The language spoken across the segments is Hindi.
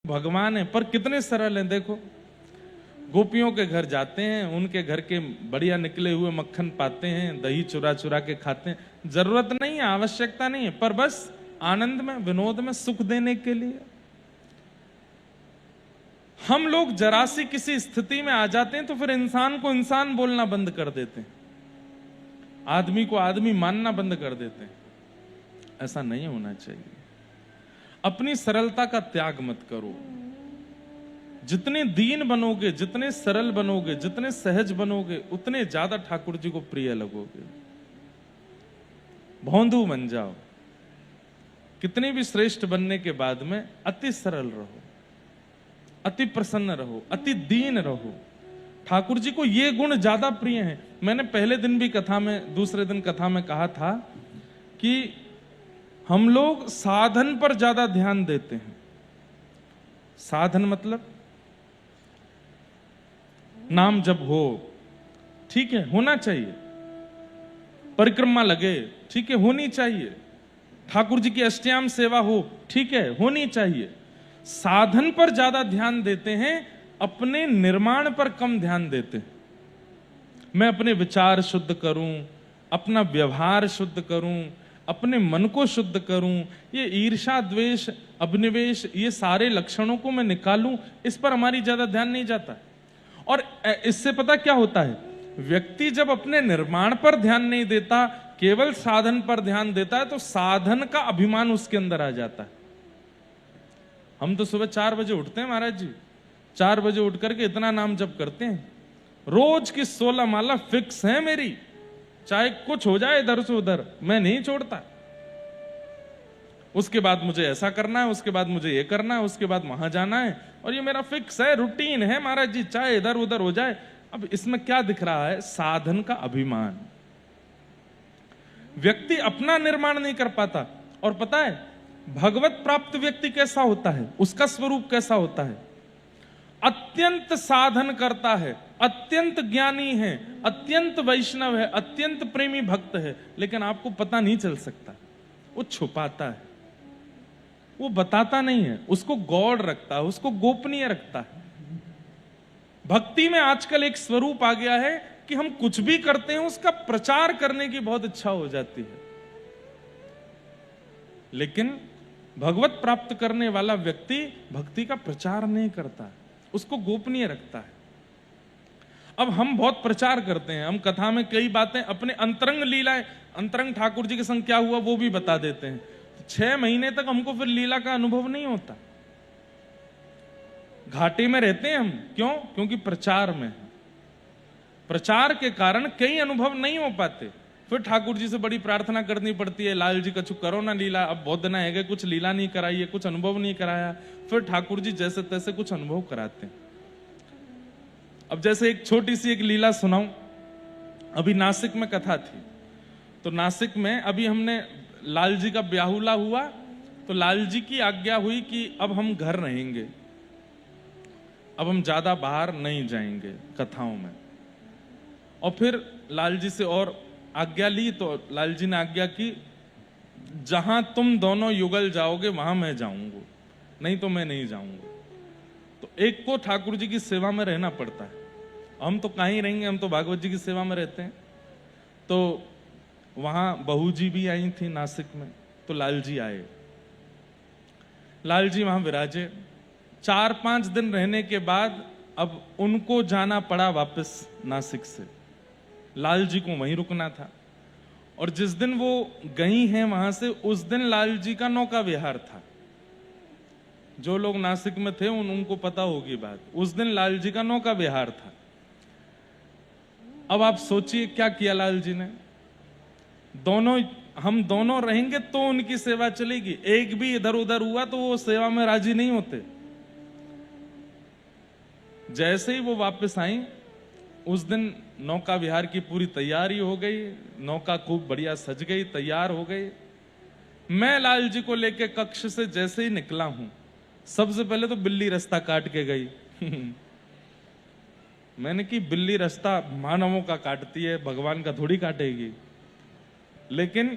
भगवान है, पर कितने सरल हैं। देखो, गोपियों के घर जाते हैं, उनके घर के बढ़िया निकले हुए मक्खन पाते हैं, दही चुरा चुरा के खाते हैं। जरूरत नहीं है, आवश्यकता नहीं है, पर बस आनंद में, विनोद में, सुख देने के लिए। हम लोग जरा सी किसी स्थिति में आ जाते हैं तो फिर इंसान को इंसान बोलना बंद कर देते हैं, आदमी को आदमी मानना बंद कर देते हैं। ऐसा नहीं होना चाहिए। अपनी सरलता का त्याग मत करो। जितने दीन बनोगे, जितने सरल बनोगे, जितने सहज बनोगे, उतने ज्यादा ठाकुर जी को प्रिय लगोगे। भौंदू बन जाओ। कितने भी श्रेष्ठ बनने के बाद में अति सरल रहो, अति प्रसन्न रहो, अति दीन रहो। ठाकुर जी को ये गुण ज्यादा प्रिय हैं। मैंने पहले दिन भी कथा में, दूसरे दिन कथा में कहा था कि हम लोग साधन पर ज्यादा ध्यान देते हैं। साधन मतलब नाम जप हो, ठीक है, होना चाहिए। परिक्रमा लगे, ठीक है, होनी चाहिए। ठाकुर जी की अष्टयाम सेवा हो, ठीक है, होनी चाहिए। साधन पर ज्यादा ध्यान देते हैं, अपने निर्माण पर कम ध्यान देते हैं। मैं अपने विचार शुद्ध करूं, अपना व्यवहार शुद्ध करूं, अपने मन को शुद्ध करूं, ये ईर्ष्या, द्वेष, अभिनिवेश, ये सारे लक्षणों को मैं निकालूं, इस पर हमारी ज्यादा ध्यान नहीं जाता। और इससे पता क्या होता है, व्यक्ति जब अपने निर्माण पर ध्यान नहीं देता, केवल साधन पर ध्यान देता है, तो साधन का अभिमान उसके अंदर आ जाता है। हम तो सुबह 4 बजे उठते हैं महाराज जी, 4 बजे उठ करके इतना नाम जप करते हैं। रोज की 16 माला फिक्स है मेरी, चाहे कुछ हो जाए इधर से उधर, मैं नहीं छोड़ता। उसके बाद मुझे ऐसा करना है, उसके बाद मुझे ये करना है, उसके बाद वहां जाना है, और ये मेरा फिक्स है, रूटीन है महाराज जी, चाहे इधर उधर हो जाए। अब इसमें क्या दिख रहा है? साधन का अभिमान। व्यक्ति अपना निर्माण नहीं कर पाता। और पता है भगवत प्राप्त व्यक्ति कैसा होता है, उसका स्वरूप कैसा होता है? अत्यंत साधन करता है, अत्यंत ज्ञानी है, अत्यंत वैष्णव है, अत्यंत प्रेमी भक्त है, लेकिन आपको पता नहीं चल सकता। वो छुपाता है, वो बताता नहीं है, उसको गौड़ रखता है, उसको गोपनीय रखता है। भक्ति में आजकल एक स्वरूप आ गया है कि हम कुछ भी करते हैं उसका प्रचार करने की बहुत इच्छा हो जाती है, लेकिन भगवत प्राप्त करने वाला व्यक्ति भक्ति का प्रचार नहीं करता, उसको गोपनीय रखता है। अब हम बहुत प्रचार करते हैं, हम कथा में कई बातें अपने अंतरंग लीलाएं, अंतरंग ठाकुर जी के संग क्या हुआ वो भी बता देते हैं। 6 महीने तक हमको फिर लीला का अनुभव नहीं होता, घाटे में रहते हैं हम। क्यों? क्योंकि प्रचार में है। प्रचार के कारण कई अनुभव नहीं हो पाते। फिर ठाकुर जी से बड़ी प्रार्थना करनी पड़ती है, लाल जी कछु करो ना लीला। अब बहुत दिन है, कुछ लीला नहीं कराई है, कुछ अनुभव नहीं कराया। फिर ठाकुर जी जैसे तैसे कुछ अनुभव कराते हैं। अब जैसे एक छोटी सी एक लीला सुनाऊं। अभी नासिक में कथा थी, तो नासिक में अभी हमने लाल जी का ब्याहुला हुआ, तो लाल जी की आज्ञा हुई कि अब हम घर रहेंगे, अब हम ज्यादा बाहर नहीं जाएंगे कथाओं में। और फिर लाल जी से और आज्ञा ली, तो लाल जी ने आज्ञा की जहां तुम दोनों युगल जाओगे वहां मैं जाऊंगा, नहीं तो मैं नहीं जाऊंगा। तो एक को ठाकुर जी की सेवा में रहना पड़ता है। हम तो कहीं रहेंगे, हम तो भागवत जी की सेवा में रहते हैं। तो वहां बहू जी भी आई थी नासिक में, तो लाल जी आए। लाल जी वहां विराजे। 4-5 दिन रहने के बाद अब उनको जाना पड़ा वापस नासिक से। लाल जी को वहीं रुकना था, और जिस दिन वो गई हैं वहां से, उस दिन लाल जी का नौका विहार था। जो लोग नासिक में थे उनको पता होगी बात। उस दिन लाल जी का नौका विहार था। अब आप सोचिए क्या किया लाल जी ने। हम दोनों रहेंगे तो उनकी सेवा चलेगी, एक भी इधर उधर हुआ तो वो सेवा में राजी नहीं होते। जैसे ही वो वापस आई, उस दिन नौका विहार की पूरी तैयारी हो गई, नौका खूब बढ़िया सज गई, तैयार हो गई। मैं लाल जी को लेके कक्ष से जैसे ही निकला हूं, सबसे पहले तो बिल्ली रास्ता काट के गई। मैंने कि बिल्ली रास्ता मानवों का काटती है, भगवान का थोड़ी काटेगी। लेकिन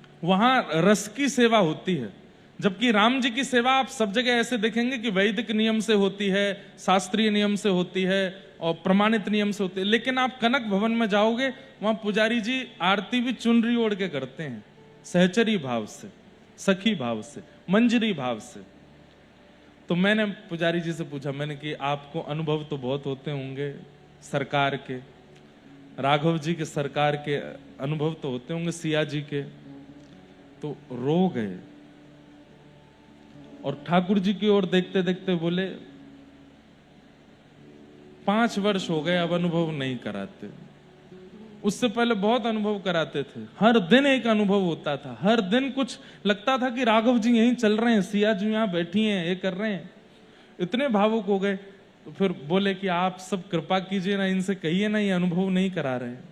वहां रस की सेवा होती है, जबकि राम जी की सेवा आप सब जगह ऐसे देखेंगे कि वैदिक नियम से होती है, शास्त्रीय नियम से होती है और प्रमाणित नियम से होती है। लेकिन आप कनक भवन में जाओगे, वहां पुजारी जी आरती भी चुनरी ओढ़ के करते हैं, सहचरी भाव से, सखी भाव से, मंजरी भाव से। तो मैंने पुजारी जी से पूछा, मैंने कि आपको अनुभव तो बहुत होते होंगे सरकार के, राघव जी के सरकार के अनुभव तो होते होंगे, सिया जी के। तो रो गए और ठाकुर जी की ओर देखते देखते बोले, 5 वर्ष हो गए अब अनुभव नहीं कराते, उससे पहले बहुत अनुभव कराते थे। हर दिन एक अनुभव होता था, हर दिन कुछ लगता था कि राघव जी यहीं चल रहे हैं, सिया जी यहां बैठी हैं, ये कर रहे हैं। इतने भावुक हो गए। तो फिर बोले कि आप सब कृपा कीजिए ना, इनसे कहिए ना ये अनुभव नहीं करा रहे हैं।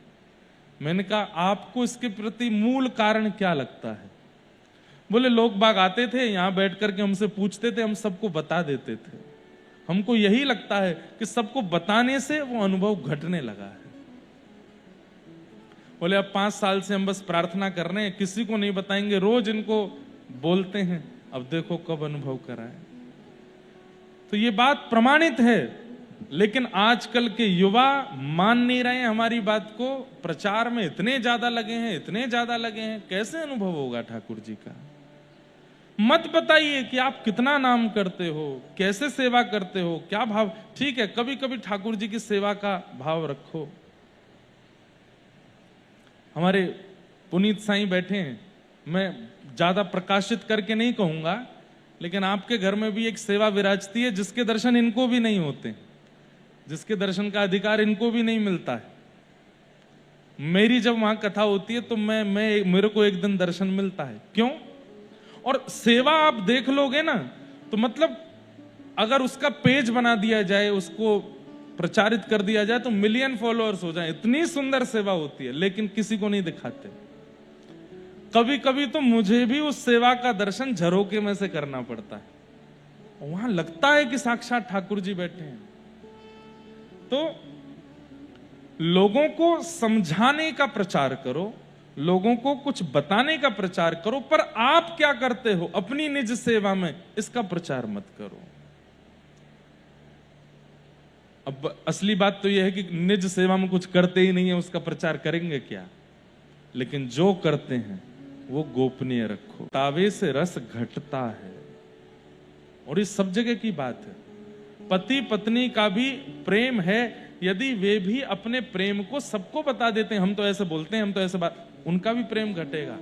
मैंने कहा आपको इसके प्रति मूल कारण क्या लगता है? बोले लोग बाग आते थे यहां बैठ करके हमसे पूछते थे, हम सबको बता देते थे। हमको यही लगता है कि सबको बताने से वो अनुभव घटने लगा है। बोले अब 5 साल से हम बस प्रार्थना कर रहे हैं, किसी को नहीं बताएंगे, रोज इनको बोलते हैं, अब देखो कब अनुभव कराए। तो ये बात प्रमाणित है, लेकिन आजकल के युवा मान नहीं रहे हैं हमारी बात को। प्रचार में इतने ज्यादा लगे हैं, इतने ज्यादा लगे हैं, कैसे अनुभव होगा ठाकुर जी का? मत बताइए कि आप कितना नाम करते हो, कैसे सेवा करते हो, क्या भाव। ठीक है, कभी कभी ठाकुर जी की सेवा का भाव रखो। हमारे पुनीत साईं बैठे हैं, मैं ज्यादा प्रकाशित करके नहीं कहूंगा, लेकिन आपके घर में भी एक सेवा विराजती है जिसके दर्शन इनको भी नहीं होते, जिसके दर्शन का अधिकार इनको भी नहीं मिलता है। मेरी जब वहां कथा होती है तो मेरे को एक दिन दर्शन मिलता है। क्यों? और सेवा आप देख लोगे ना, तो मतलब अगर उसका पेज बना दिया जाए, उसको प्रचारित कर दिया जाए तो मिलियन फॉलोअर्स हो जाए, इतनी सुंदर सेवा होती है, लेकिन किसी को नहीं दिखाते। कभी कभी तो मुझे भी उस सेवा का दर्शन झरोके में से करना पड़ता है, वहां लगता है कि साक्षात ठाकुर जी बैठे हैं। तो लोगों को समझाने का प्रचार करो, लोगों को कुछ बताने का प्रचार करो, पर आप क्या करते हो अपनी निज सेवा में, इसका प्रचार मत करो। अब असली बात तो यह है कि निज सेवा में कुछ करते ही नहीं है, उसका प्रचार करेंगे क्या? लेकिन जो करते हैं वो गोपनीय रखो। तावे से रस घटता है, और इस सब जगह की बात है। पति पत्नी का भी प्रेम है, यदि वे भी अपने प्रेम को सबको बता देते हैं, हम तो ऐसे बोलते हैं, हम तो ऐसे बात, उनका भी प्रेम घटेगा।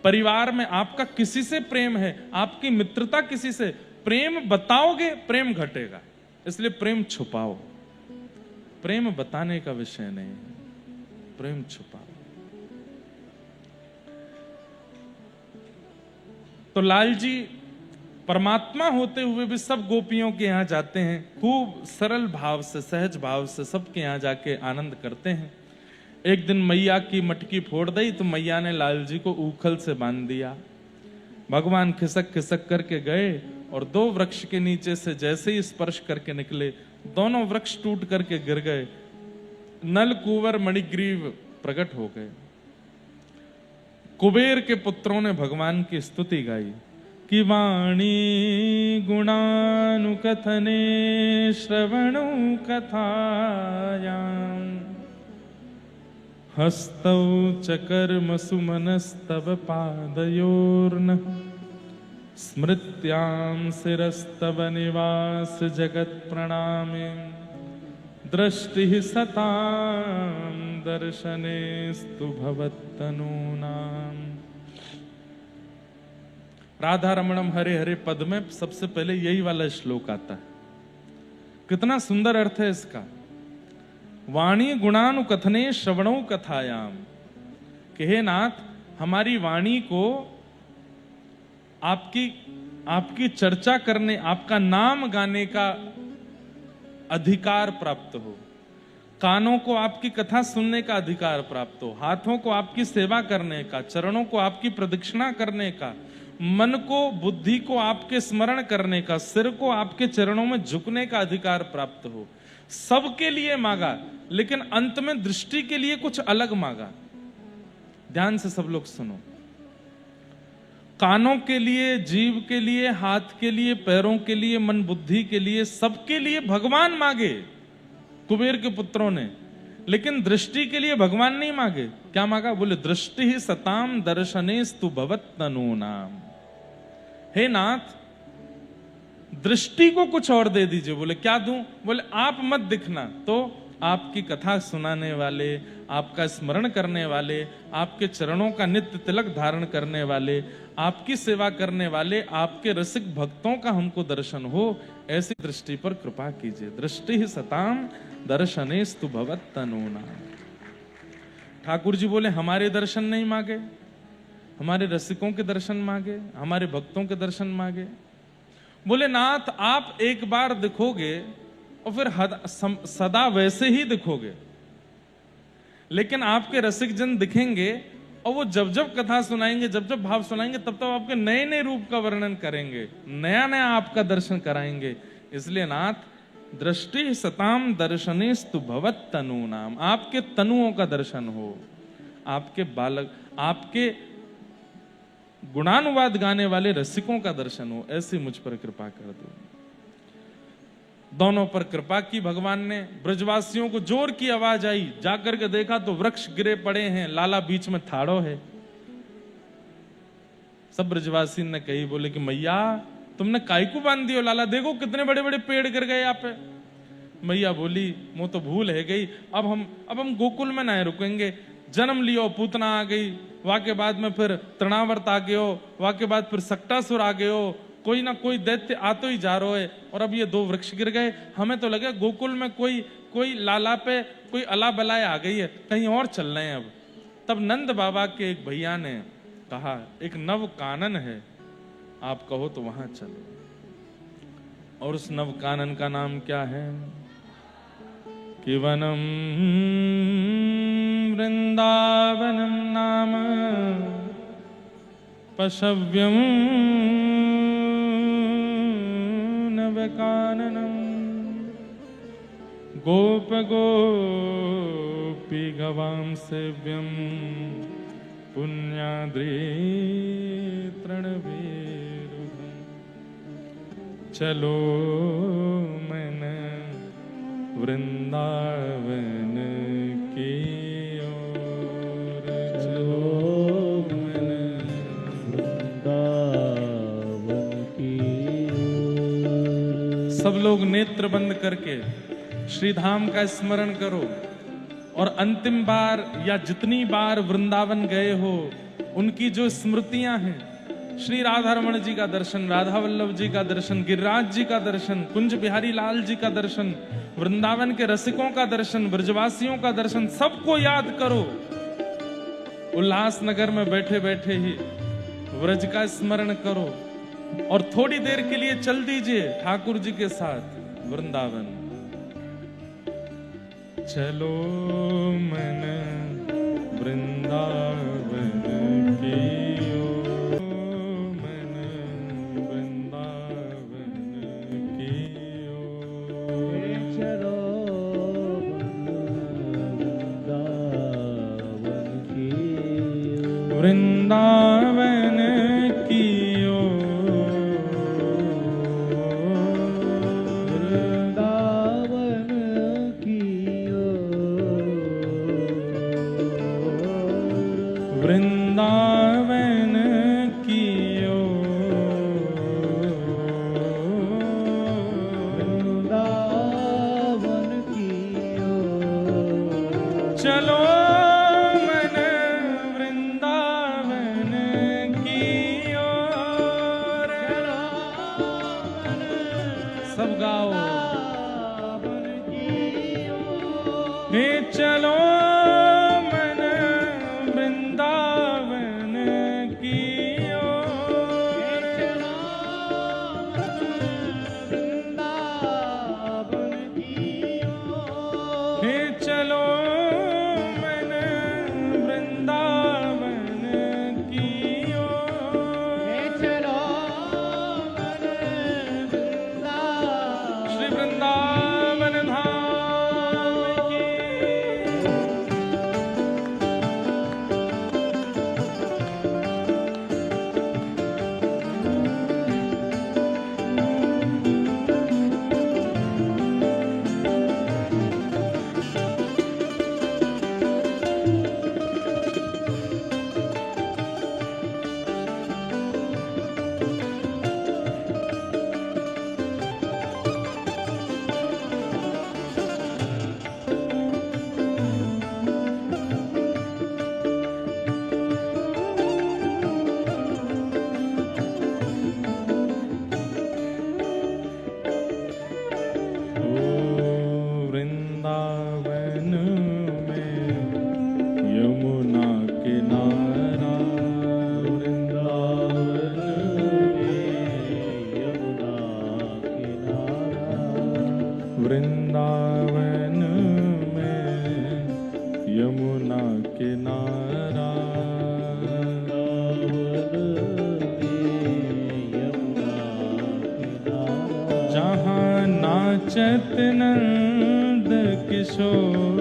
परिवार में आपका किसी से प्रेम है, आपकी मित्रता किसी से, प्रेम बताओगे प्रेम घटेगा। इसलिए प्रेम छुपाओ, प्रेम बताने का विषय नहीं, प्रेम छुपाओ। तो लाल जी परमात्मा होते हुए भी सब गोपियों के यहां जाते हैं, खूब सरल भाव से, सहज भाव से सबके यहां जाके आनंद करते हैं। एक दिन मैया की मटकी फोड़ दी तो मैया ने लाल जी को ऊखल से बांध दिया। भगवान खिसक खिसक करके गए और 2 वृक्ष के नीचे से जैसे ही स्पर्श करके निकले, दोनों वृक्ष टूट करके गिर गए। नल कुंवर मणिग्रीव प्रकट हो गए। कुबेर के पुत्रों ने भगवान की स्तुति गाई कि वाणी गुणानुकथने श्रवणो कथायाम हस्तौ च कर्म सुमनस्तव पादयोर्न स्मृत्यां शिरस्तव निवास जगत प्रणामे दृष्टि सतां दर्शनेस्तु भवत्तनूनाम। राधा रमणम हरे हरे पद में सबसे पहले यही वाला श्लोक आता है। कितना सुंदर अर्थ है इसका। वाणी गुणानुकथने श्रवणो कथायाम, कि हे नाथ हमारी वाणी को आपकी चर्चा करने, आपका नाम गाने का अधिकार प्राप्त हो, कानों को आपकी कथा सुनने का अधिकार प्राप्त हो, हाथों को आपकी सेवा करने का, चरणों को आपकी प्रदक्षिणा करने का, मन को बुद्धि को आपके स्मरण करने का, सिर को आपके चरणों में झुकने का अधिकार प्राप्त हो। सबके लिए मांगा, लेकिन अंत में दृष्टि के लिए कुछ अलग मांगा। ध्यान से सब लोग सुनो। कानों के लिए, जीभ के लिए, हाथ के लिए, पैरों के लिए, मन बुद्धि के लिए, सबके लिए भगवान मांगे कुबेर के पुत्रों ने, लेकिन दृष्टि के लिए भगवान नहीं मांगे। क्या मांगा? बोले दृष्टि ही सताम दर्शनेस्तु भवत तनूनाम। हे नाथ, दृष्टि को कुछ और दे दीजिए। बोले क्या दूं? बोले आप मत दिखना, तो आपकी कथा सुनाने वाले, आपका स्मरण करने वाले, आपके चरणों का नित्य तिलक धारण करने वाले, आपकी सेवा करने वाले, आपके रसिक भक्तों का हमको दर्शन हो, ऐसी दृष्टि पर कृपा कीजिए। दृष्टि ही सताम दर्शनेस्तु भवत तनूनाम। ठाकुर जी बोले हमारे दर्शन नहीं मांगे, हमारे रसिकों के दर्शन मांगे, हमारे भक्तों के दर्शन मांगे। बोले नाथ, आप एक बार दिखोगे और फिर सदा वैसे ही दिखोगे, लेकिन आपके रसिक जन दिखेंगे और वो जब जब कथा सुनाएंगे, जब जब भाव सुनाएंगे, तब तब आपके नए नए रूप का वर्णन करेंगे, नया नया आपका दर्शन कराएंगे। इसलिए नाथ, दृष्टि सताम दर्शनेस्तु भवत तनूनाम, आपके तनुओं का दर्शन हो, आपके बालक, आपके गुणानुवाद गाने वाले रसिकों का दर्शन हो, ऐसी मुझ पर कृपा कर दो। दोनों पर कृपा की भगवान ने। ब्रजवासियों को जोर की आवाज आई, जाकर के देखा तो वृक्ष गिरे पड़े हैं, लाला बीच में ठाड़ो है। सब ब्रजवासी ने कही, बोले कि मैया तुमने काई को बांध दियो लाला, देखो कितने बड़े बड़े पेड़ गिर गए यहाँ पे। मैया बोली वो तो भूल है गई, अब हम गोकुल में ना रुकेंगे। जन्म लियो, पूतना आ गई, वहां के बाद में फिर तृणावर्त आ गयो, वहां के बाद फिर सक्टासुर आ गयो, कोई ना कोई दैत्य आ तो ही जा रहा है, और अब ये दो वृक्ष गिर गए। हमें तो लगे गोकुल में कोई लाला पे कोई अला बलाय आ गई है, कहीं और चल रहे हैं अब। तब नंद बाबा के एक भैया ने कहा, एक नव कानन है, आप कहो तो वहां चलो। और उस नव कानन का नाम क्या है? कि वनम वृंदावनम नाम पशव्यम नवकाननम गोप गोपी गवाम सेव्यम पुण्याद्रि तृणवीरुधम। चलो मन वृंदावन की ओर, चलो मन वृंदावन की ओर। सब लोग नेत्र बंद करके श्री धाम का स्मरण करो, और अंतिम बार या जितनी बार वृंदावन गए हो उनकी जो स्मृतियां हैं, श्री राधा रमण जी का दर्शन, राधा वल्लभ जी का दर्शन, गिरिराज जी का दर्शन, कुंज बिहारी लाल जी का दर्शन, वृंदावन के रसिकों का दर्शन, ब्रजवासियों का दर्शन, सबको याद करो। उल्लासनगर में बैठे बैठे ही व्रज का स्मरण करो, और थोड़ी देर के लिए चल दीजिए ठाकुर जी के साथ वृंदावन। चलो मन वृंदावन की ओर, मन वृंदावन की ओर, चलो वृंदावन की ओर, वृंदावन की वृंदावन की ओर, वृंदावन की ओर, चलो मन वृंदावन की ओर, सब गाओ, हे चलो वृंदावन में यमुना किनारा, जहाँ नाचत नंद किशोर,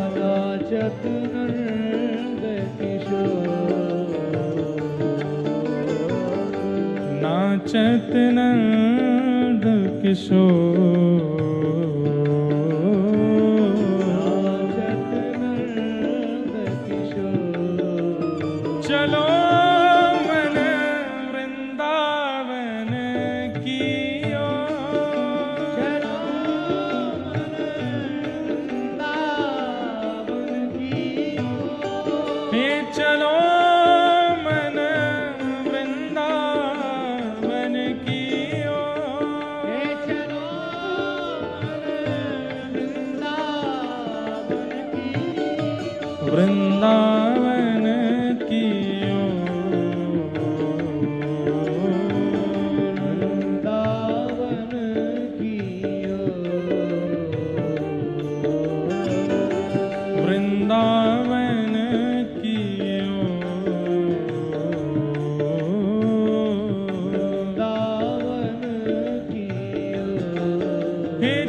नाचत नंद किशोर, नाचत नंद किशोर, नाचत नंद किशोर। चलो चलो मन वृंदावन की ओर, चलो वृंदावन की वृंदावन की वृंदावन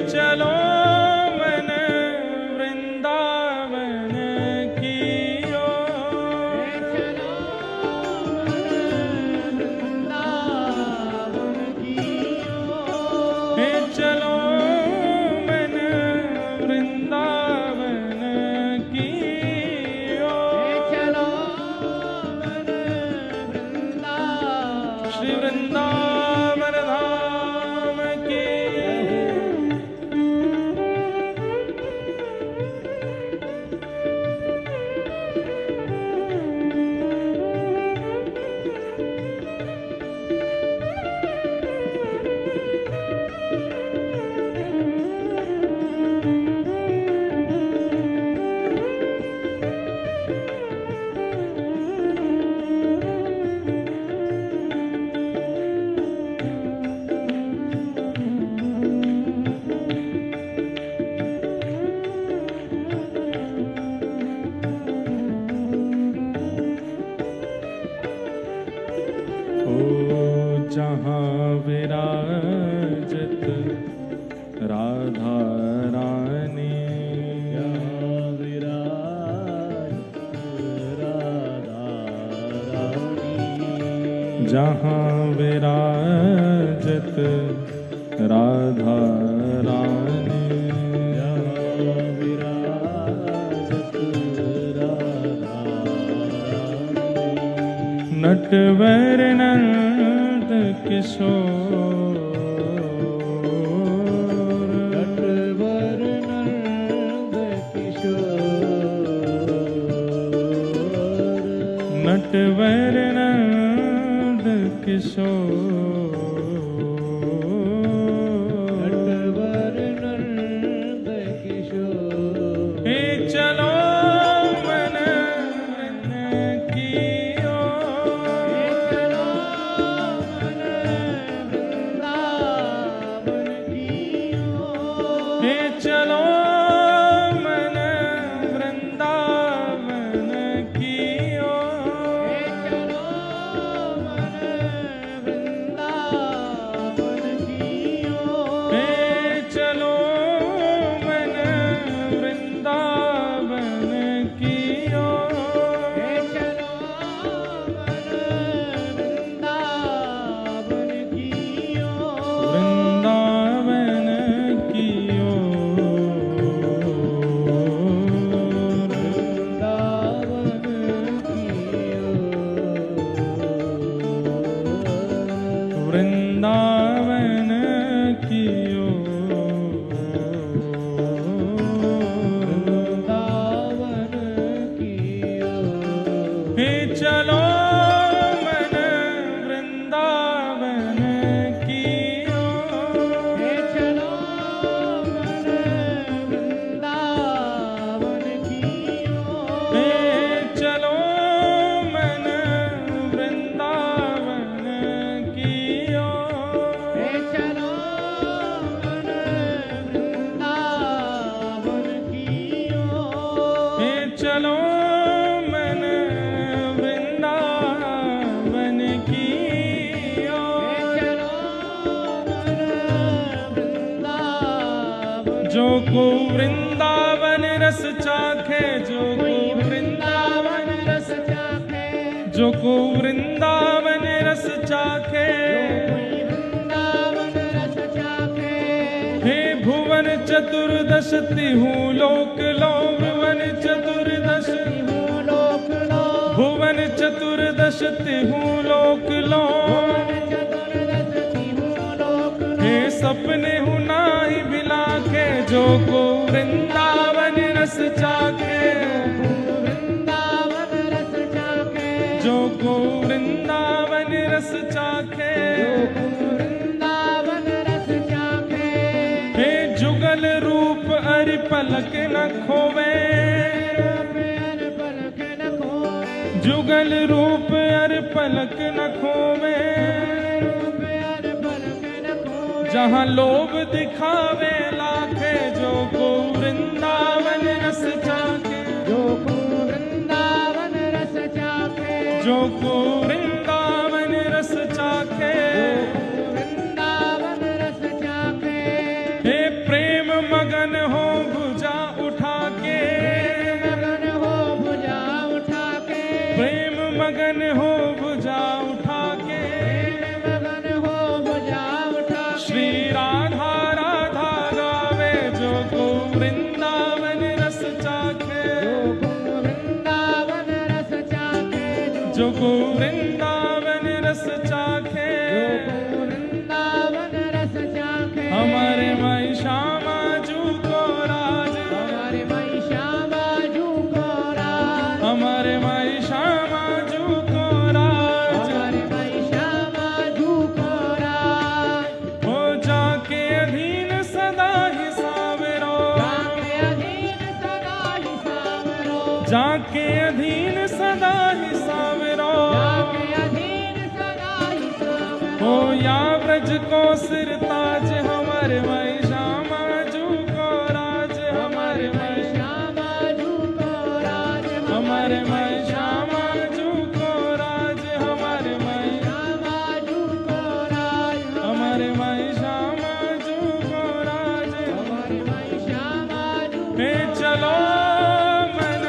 चलो मन वृंदावन की ओर, चलो वृंदावन की ओर, चलो मन वृंदावन की ओर, चलो मन वृंदावन, श्री वृंदावन धाम की। जहाँ विराजत राधा रानी, जहाँ विराजत राधा रानी, जहाँ विराजत राधा रानी, जहाँ विराजत राधा रानी, नटवर नंद किशोर, नटवर नंद किशोर, नटवर नंद किशोर, नटवर नंद किशोर। हे चलो मन की ओर, चलो मन वृंदावन की ओर, चलो मन वृंदावन की ओर, चलो मन वृंदावन की ओर, चलो मन वृंदावन की ओर, वृंदावन की वृंदावन की ओर, वृंदावन की ओर। हे चलो मन वृंदावन की ओर, हे चलो मन वृंदावन की ओर, हे चलो मन वृंदावन की ओर, हे चलो जो को वृंदावन रस चाखे, जो को वृंदावन रस चाखे, जो को वृंदावन रस चाखे, हे भुवन चतुर्दश तिहु लोक लो, भुवन चतुर्दश लोक लो, भुवन चतुर्दश तिहु लोक लो, हे सपने हु नाही बिलाखे, जो को वृंदावन रस चाखे, वृंदावन रस चाखे, जो को वृंदावन रस चाखे, वृंदावन रस चाखे, हे जुगल रूप अरि पलक न खोवे, जुगल रूप अरि पलक न खोवे, जहाँ लोभ दिखावे लाखे, जो को वृंदावन रस चाखे, जो को वृंदावन रस चाखे, जो को वृंदावन रस चाखे, वृंदावन रस चाखे, हे प्रेम मगन हो भुजा उठा के, मगन हो भुजा उठा के, प्रेम मगन हो भुजा उठा के, मगन हो भुजा उठा, श्री राधा राधा गावे, जो को वृंदावन रस चाखे, जो को वृंदावन रस चाखे, जो को वृंदावन रस चाखे, वृंदावन रस चाखे, हमारे माई श्यामा जू को राज, हमारे माई श्यामा जू को राज, हमारे माई श्यामा जू को राज, हमारे माई श्यामा जू को राज, हो जाके अधीन सदा ही सावरो, जाके अधीन सदा ही सावरो, जाके अधीन सदा ही सावरो, जाके अधीन सदा ही सावरो, हो या ब्रज को सिर ताज, हमारे माई श्यामा जू को राज, हमारे माई श्यामा जू को राज, हमारे माई श्यामा जू को राज, हमारे माई श्यामा जू को राज, हमारे माई श्यामा जू को राज, हमारे माई श्यामा जू, हे चलो मन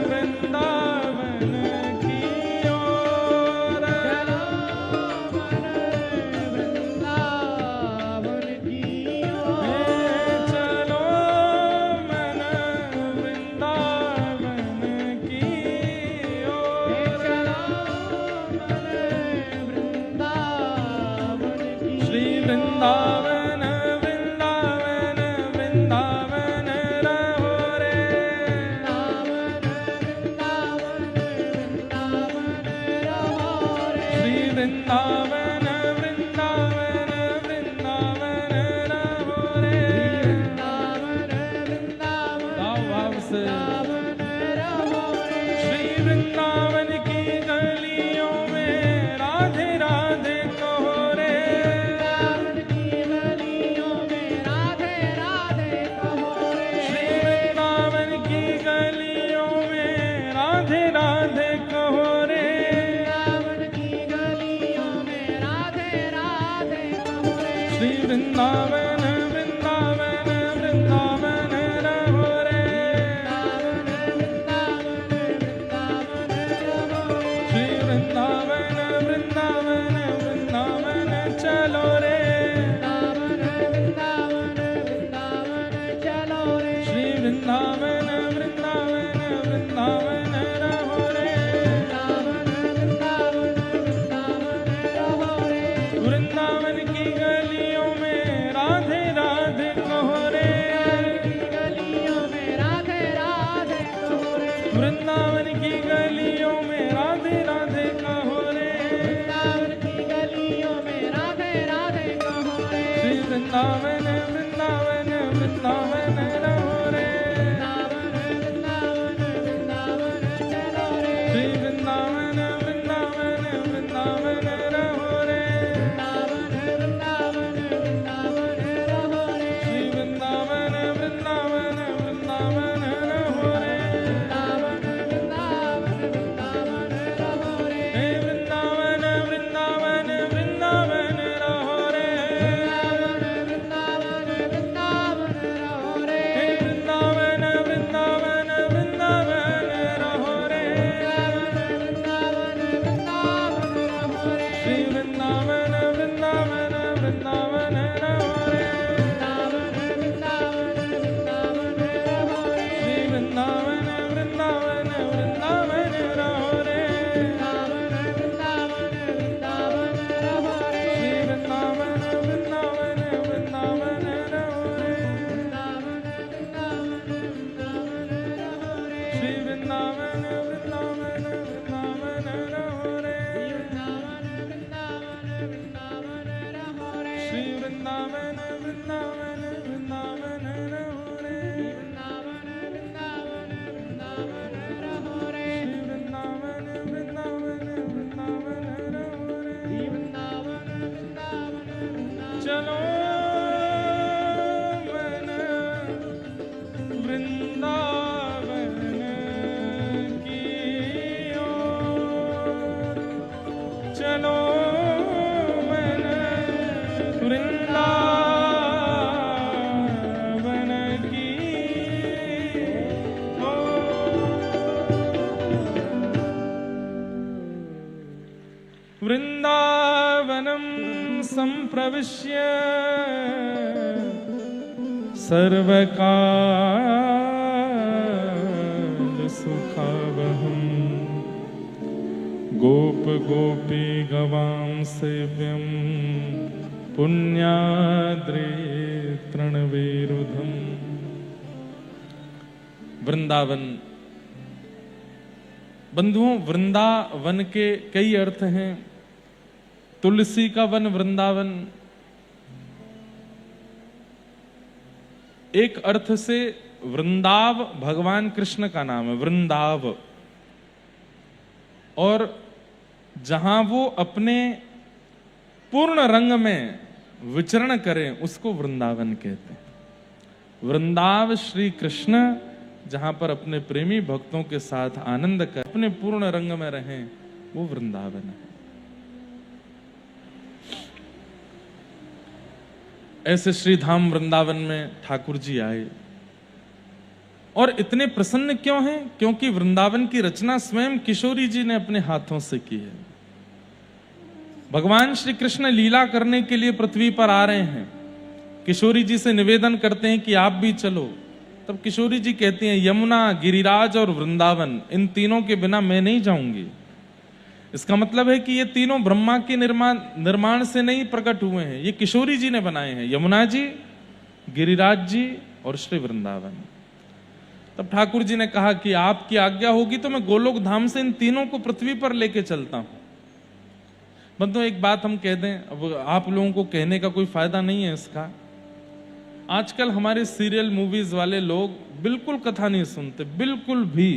वृंदावन की ओर, चलो मन वृंदावन की ओर, हे चलो मन वृंदावन की ओर, हे चलो मन वृंदावन की, श्री वृंदावन वृंदावन वृंदावन रहो रे, श्री वृंदावन वृंदावन वृंदावन रहो रे, भाव भाव से, श्री वृंदावन की गलियों में राधे राधे कहो रे, की गलियों में राधे राधे कहो रे, श्री वृंदावन की गलियों में राधे राधे कहो रे, की गलियों में राधे राधे कहो रे, श्री वृंदावन वृंदावन वृंदावन रहो रे, श्री वृंदावन वृंदावन वृंदावन चलो रे, श्री वृंदावन वृंदावन वृंदावन रहो रे, वृंदावन की गलियों में राधे राधे कहो रे, गलियों में राधे राधे कहो रे, वृंदावन की गलियों में राधे राधे कहो रे, वृंदावन की गलियों में राधे राधे कहो रे, श्री वृंदावन वृंदावन वृंदावन रहो रे, श्री वृंदावन वृंदावन वृंदावन रहो रे, श्री वृंदावन वृंदावन वृंदावन रहो रे, हे वृंदावन वृंदावन वृंदावन रहो रे, श्री वृंदावन वृंदावन वृंदावन रहो रे, वृंदावन वृंदावन रहो रे, श्री वृंदावन वृंदावन वृंदावन रहो रे, वृंदावन वृंदावन चलो मन वृंदावन की ओर, चलो मन वृंदावन की ओर। वृंदावनं संप्रविश्य सर्वकाल सुखावहम् गोप गोपी गवां सेव्यं पुण्याद्रे तृणवेरुधम्। वृंदावन, बंधुओं, वृंदावन के कई अर्थ हैं। तुलसी का वन वृंदावन, एक अर्थ से वृंदाव भगवान कृष्ण का नाम है, वृंदाव, और जहां वो अपने पूर्ण रंग में विचरण करें उसको वृंदावन कहते हैं। वृंदाव श्री कृष्ण जहां पर अपने प्रेमी भक्तों के साथ आनंद कर अपने पूर्ण रंग में रहें, वो वृंदावन है। ऐसे श्री धाम वृंदावन में ठाकुर जी आए और इतने प्रसन्न क्यों हैं? क्योंकि वृंदावन की रचना स्वयं किशोरी जी ने अपने हाथों से की है। भगवान श्री कृष्ण लीला करने के लिए पृथ्वी पर आ रहे हैं, किशोरी जी से निवेदन करते हैं कि आप भी चलो। तब किशोरी जी कहती हैं, यमुना, गिरिराज और वृंदावन, इन तीनों के बिना मैं नहीं जाऊंगी। इसका मतलब है कि ये तीनों ब्रह्मा के निर्माण से नहीं प्रकट हुए हैं, ये किशोरी जी ने बनाए हैं, यमुना जी, गिरिराज जी और श्री वृंदावन। तब ठाकुर जी ने कहा कि आपकी आज्ञा होगी तो मैं गोलोक धाम से इन तीनों को पृथ्वी पर लेके चलता हूं। बंधुओं, एक बात हम कह दें, अब आप लोगों को कहने का कोई फायदा नहीं है इसका। आजकल हमारे सीरियल मूवीज वाले लोग बिल्कुल कथा नहीं सुनते, बिल्कुल भी।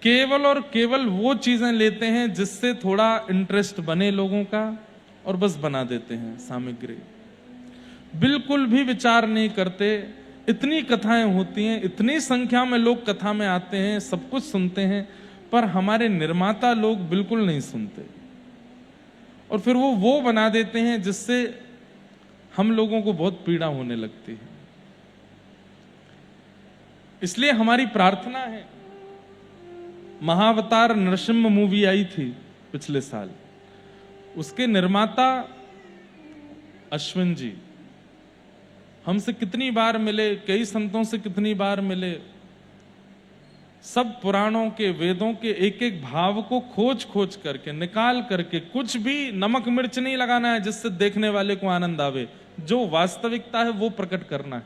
केवल और केवल वो चीजें लेते हैं जिससे थोड़ा इंटरेस्ट बने लोगों का और बस बना देते हैं सामग्री। बिल्कुल भी विचार नहीं करते। इतनी कथाएं होती हैं, इतनी संख्या में लोग कथा में आते हैं, सब कुछ सुनते हैं, पर हमारे निर्माता लोग बिल्कुल नहीं सुनते और फिर वो बना देते हैं जिससे हम लोगों को बहुत पीड़ा होने लगती है। इसलिए हमारी प्रार्थना है, महाअवतार नरसिम्हा मूवी आई थी पिछले साल, उसके निर्माता अश्विन जी हमसे कितनी बार मिले, कई संतों से कितनी बार मिले। सब पुराणों के, वेदों के एक एक भाव को खोज खोज करके, निकाल करके, कुछ भी नमक मिर्च नहीं लगाना है जिससे देखने वाले को आनंद आवे, जो वास्तविकता है वो प्रकट करना है।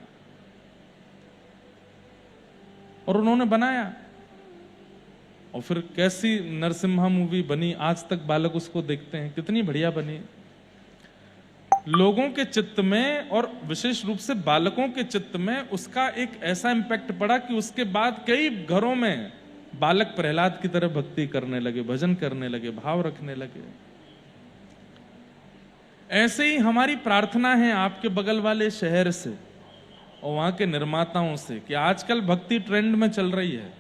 और उन्होंने बनाया, और फिर कैसी नरसिम्हा मूवी बनी, आज तक बालक उसको देखते हैं, कितनी बढ़िया बनी। लोगों के चित्त में और विशेष रूप से बालकों के चित्त में उसका एक ऐसा इंपैक्ट पड़ा कि उसके बाद कई घरों में बालक प्रहलाद की तरह भक्ति करने लगे, भजन करने लगे, भाव रखने लगे। ऐसे ही हमारी प्रार्थना है आपके बगल वाले शहर से और वहां के निर्माताओं से कि आजकल भक्ति ट्रेंड में चल रही है,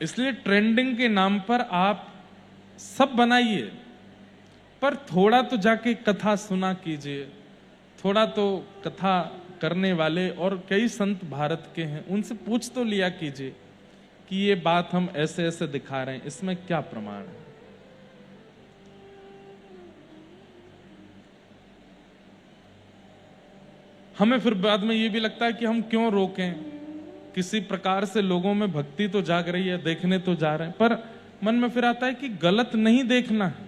इसलिए ट्रेंडिंग के नाम पर आप सब बनाइए, पर थोड़ा तो जाके कथा सुना कीजिए। थोड़ा तो कथा करने वाले और कई संत भारत के हैं, उनसे पूछ तो लिया कीजिए कि ये बात हम ऐसे ऐसे दिखा रहे हैं, इसमें क्या प्रमाण है। हमें फिर बाद में ये भी लगता है कि हम क्यों रोकें, किसी प्रकार से लोगों में भक्ति तो जाग रही है, देखने तो जा रहे हैं, पर मन में फिर आता है कि गलत नहीं देखना है।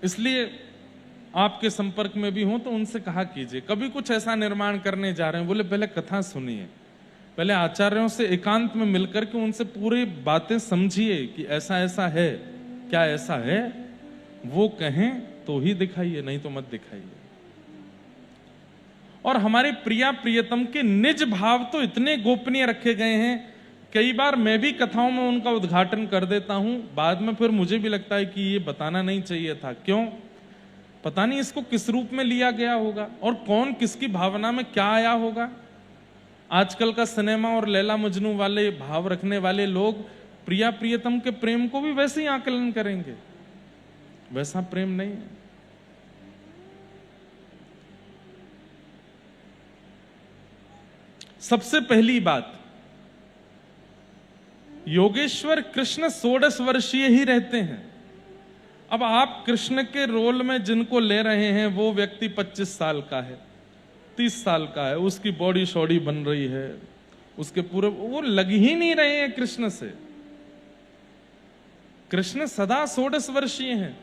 इसलिए आपके संपर्क में भी हो तो उनसे कहा कीजिए, कभी कुछ ऐसा निर्माण करने जा रहे हैं, बोले पहले कथा सुनिए, पहले आचार्यों से एकांत में मिलकर के उनसे पूरी बातें समझिए कि ऐसा ऐसा है, क्या ऐसा है? वो कहें तो ही दिखाइए, नहीं तो मत दिखाइए। और हमारे प्रिया प्रियतम के निज भाव तो इतने गोपनीय रखे गए हैं, कई बार मैं भी कथाओं में उनका उद्घाटन कर देता हूं, बाद में फिर मुझे भी लगता है कि ये बताना नहीं चाहिए था। क्यों? पता नहीं इसको किस रूप में लिया गया होगा और कौन किसकी भावना में क्या आया होगा। आजकल का सिनेमा और लैला मजनू वाले भाव रखने वाले लोग प्रिया प्रियतम के प्रेम को भी वैसे ही आकलन करेंगे, वैसा प्रेम नहीं है। सबसे पहली बात, योगेश्वर कृष्ण 16 वर्षीय ही रहते हैं। अब आप कृष्ण के रोल में जिनको ले रहे हैं वो व्यक्ति 25 साल का है, 30 साल का है, उसकी बॉडी शॉडी बन रही है, उसके पूरे वो लग ही नहीं रहे हैं कृष्ण से। कृष्ण सदा 16 वर्षीय हैं,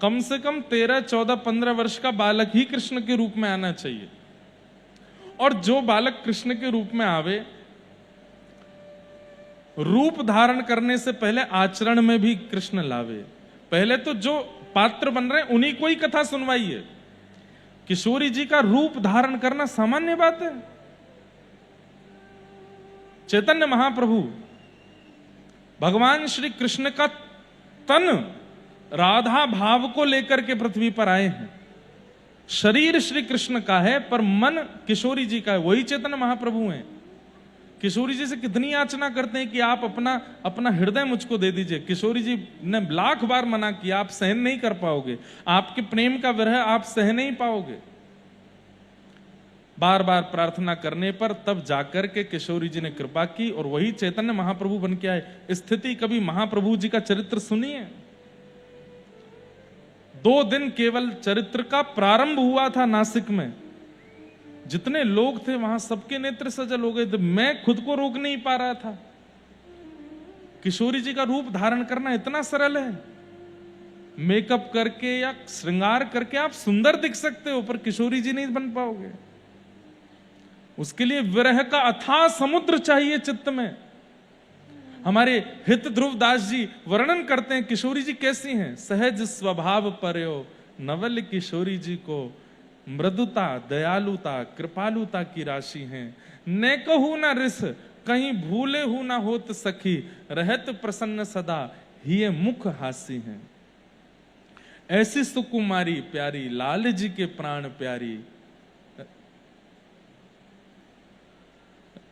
कम से कम 13, 14, 15 वर्ष का बालक ही कृष्ण के रूप में आना चाहिए। और जो बालक कृष्ण के रूप में आवे, रूप धारण करने से पहले आचरण में भी कृष्ण लावे। पहले तो जो पात्र बन रहे हैं उन्हीं को ही कथा सुनवाइए। किशोरी जी का रूप धारण करना सामान्य बात है। चैतन्य महाप्रभु भगवान श्री कृष्ण का तन राधा भाव को लेकर के पृथ्वी पर आए हैं। शरीर श्री कृष्ण का है पर मन किशोरी जी का है, वही चैतन्य महाप्रभु हैं। किशोरी जी से कितनी याचना करते हैं कि आप अपना हृदय मुझको दे दीजिए। किशोरी जी ने लाख बार मना किया, आप सहन नहीं कर पाओगे, आपके प्रेम का विरह आप सह नहीं पाओगे। बार बार प्रार्थना करने पर तब जाकर के किशोरी जी ने कृपा की और वही चैतन्य महाप्रभु बन के आए। स्थिति कभी महाप्रभु जी का चरित्र सुनिए। 2 दिन केवल चरित्र का प्रारंभ हुआ था नासिक में, जितने लोग थे वहां सबके नेत्र सजल हो गए थे। मैं खुद को रोक नहीं पा रहा था। किशोरी जी का रूप धारण करना इतना सरल है, मेकअप करके या श्रृंगार करके आप सुंदर दिख सकते हो, पर किशोरी जी नहीं बन पाओगे। उसके लिए विरह का अथाह समुद्र चाहिए चित्त में। हमारे हित ध्रुव दास जी वर्णन करते हैं किशोरी जी कैसी हैं। सहज स्वभाव पर्यो नवल किशोरी जी को, मृदुता दयालुता कृपालुता की राशि हैं। ने कहू न रिस कहीं भूले हूं न होत सखी, रहत प्रसन्न सदा ही मुख हासी हैं। ऐसी सुकुमारी प्यारी लाल जी के प्राण प्यारी,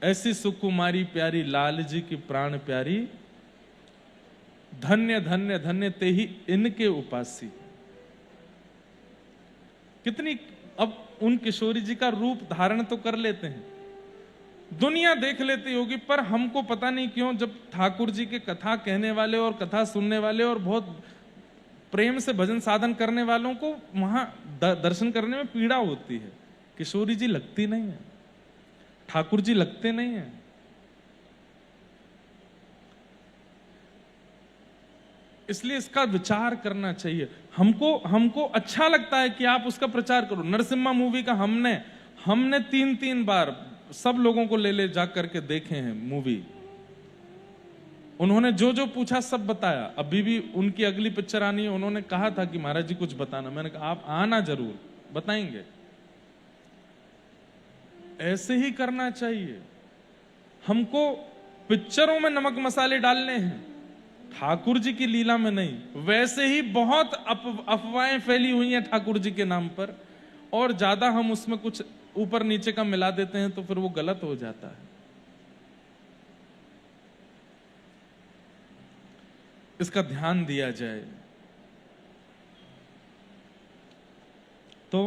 ऐसी सुकुमारी प्यारी लाल जी की प्राण प्यारी, धन्य धन्य धन्य ते ही इनके उपासी। कितनी, अब उन किशोरी जी का रूप धारण तो कर लेते हैं, दुनिया देख लेती होगी, पर हमको पता नहीं क्यों जब ठाकुर जी के कथा कहने वाले और कथा सुनने वाले और बहुत प्रेम से भजन साधन करने वालों को वहां दर्शन करने में पीड़ा होती है। किशोरी जी लगती नहीं है, ठाकुर जी लगते नहीं हैं। इसलिए इसका विचार करना चाहिए। हमको अच्छा लगता है कि आप उसका प्रचार करो। नरसिम्हा मूवी का हमने 3 बार सब लोगों को ले जा करके देखे हैं मूवी। उन्होंने जो जो पूछा सब बताया। अभी भी उनकी अगली पिक्चर आनी है, उन्होंने कहा था कि महाराज जी कुछ बताना। मैंने कहा आप आना जरूर, बताएंगे। ऐसे ही करना चाहिए। हमको पिक्चरों में नमक मसाले डालने हैं, ठाकुर जी की लीला में नहीं। वैसे ही बहुत अफवाहें फैली हुई हैं ठाकुर जी के नाम पर, और ज्यादा हम उसमें कुछ ऊपर नीचे का मिला देते हैं तो फिर वो गलत हो जाता है। इसका ध्यान दिया जाए। तो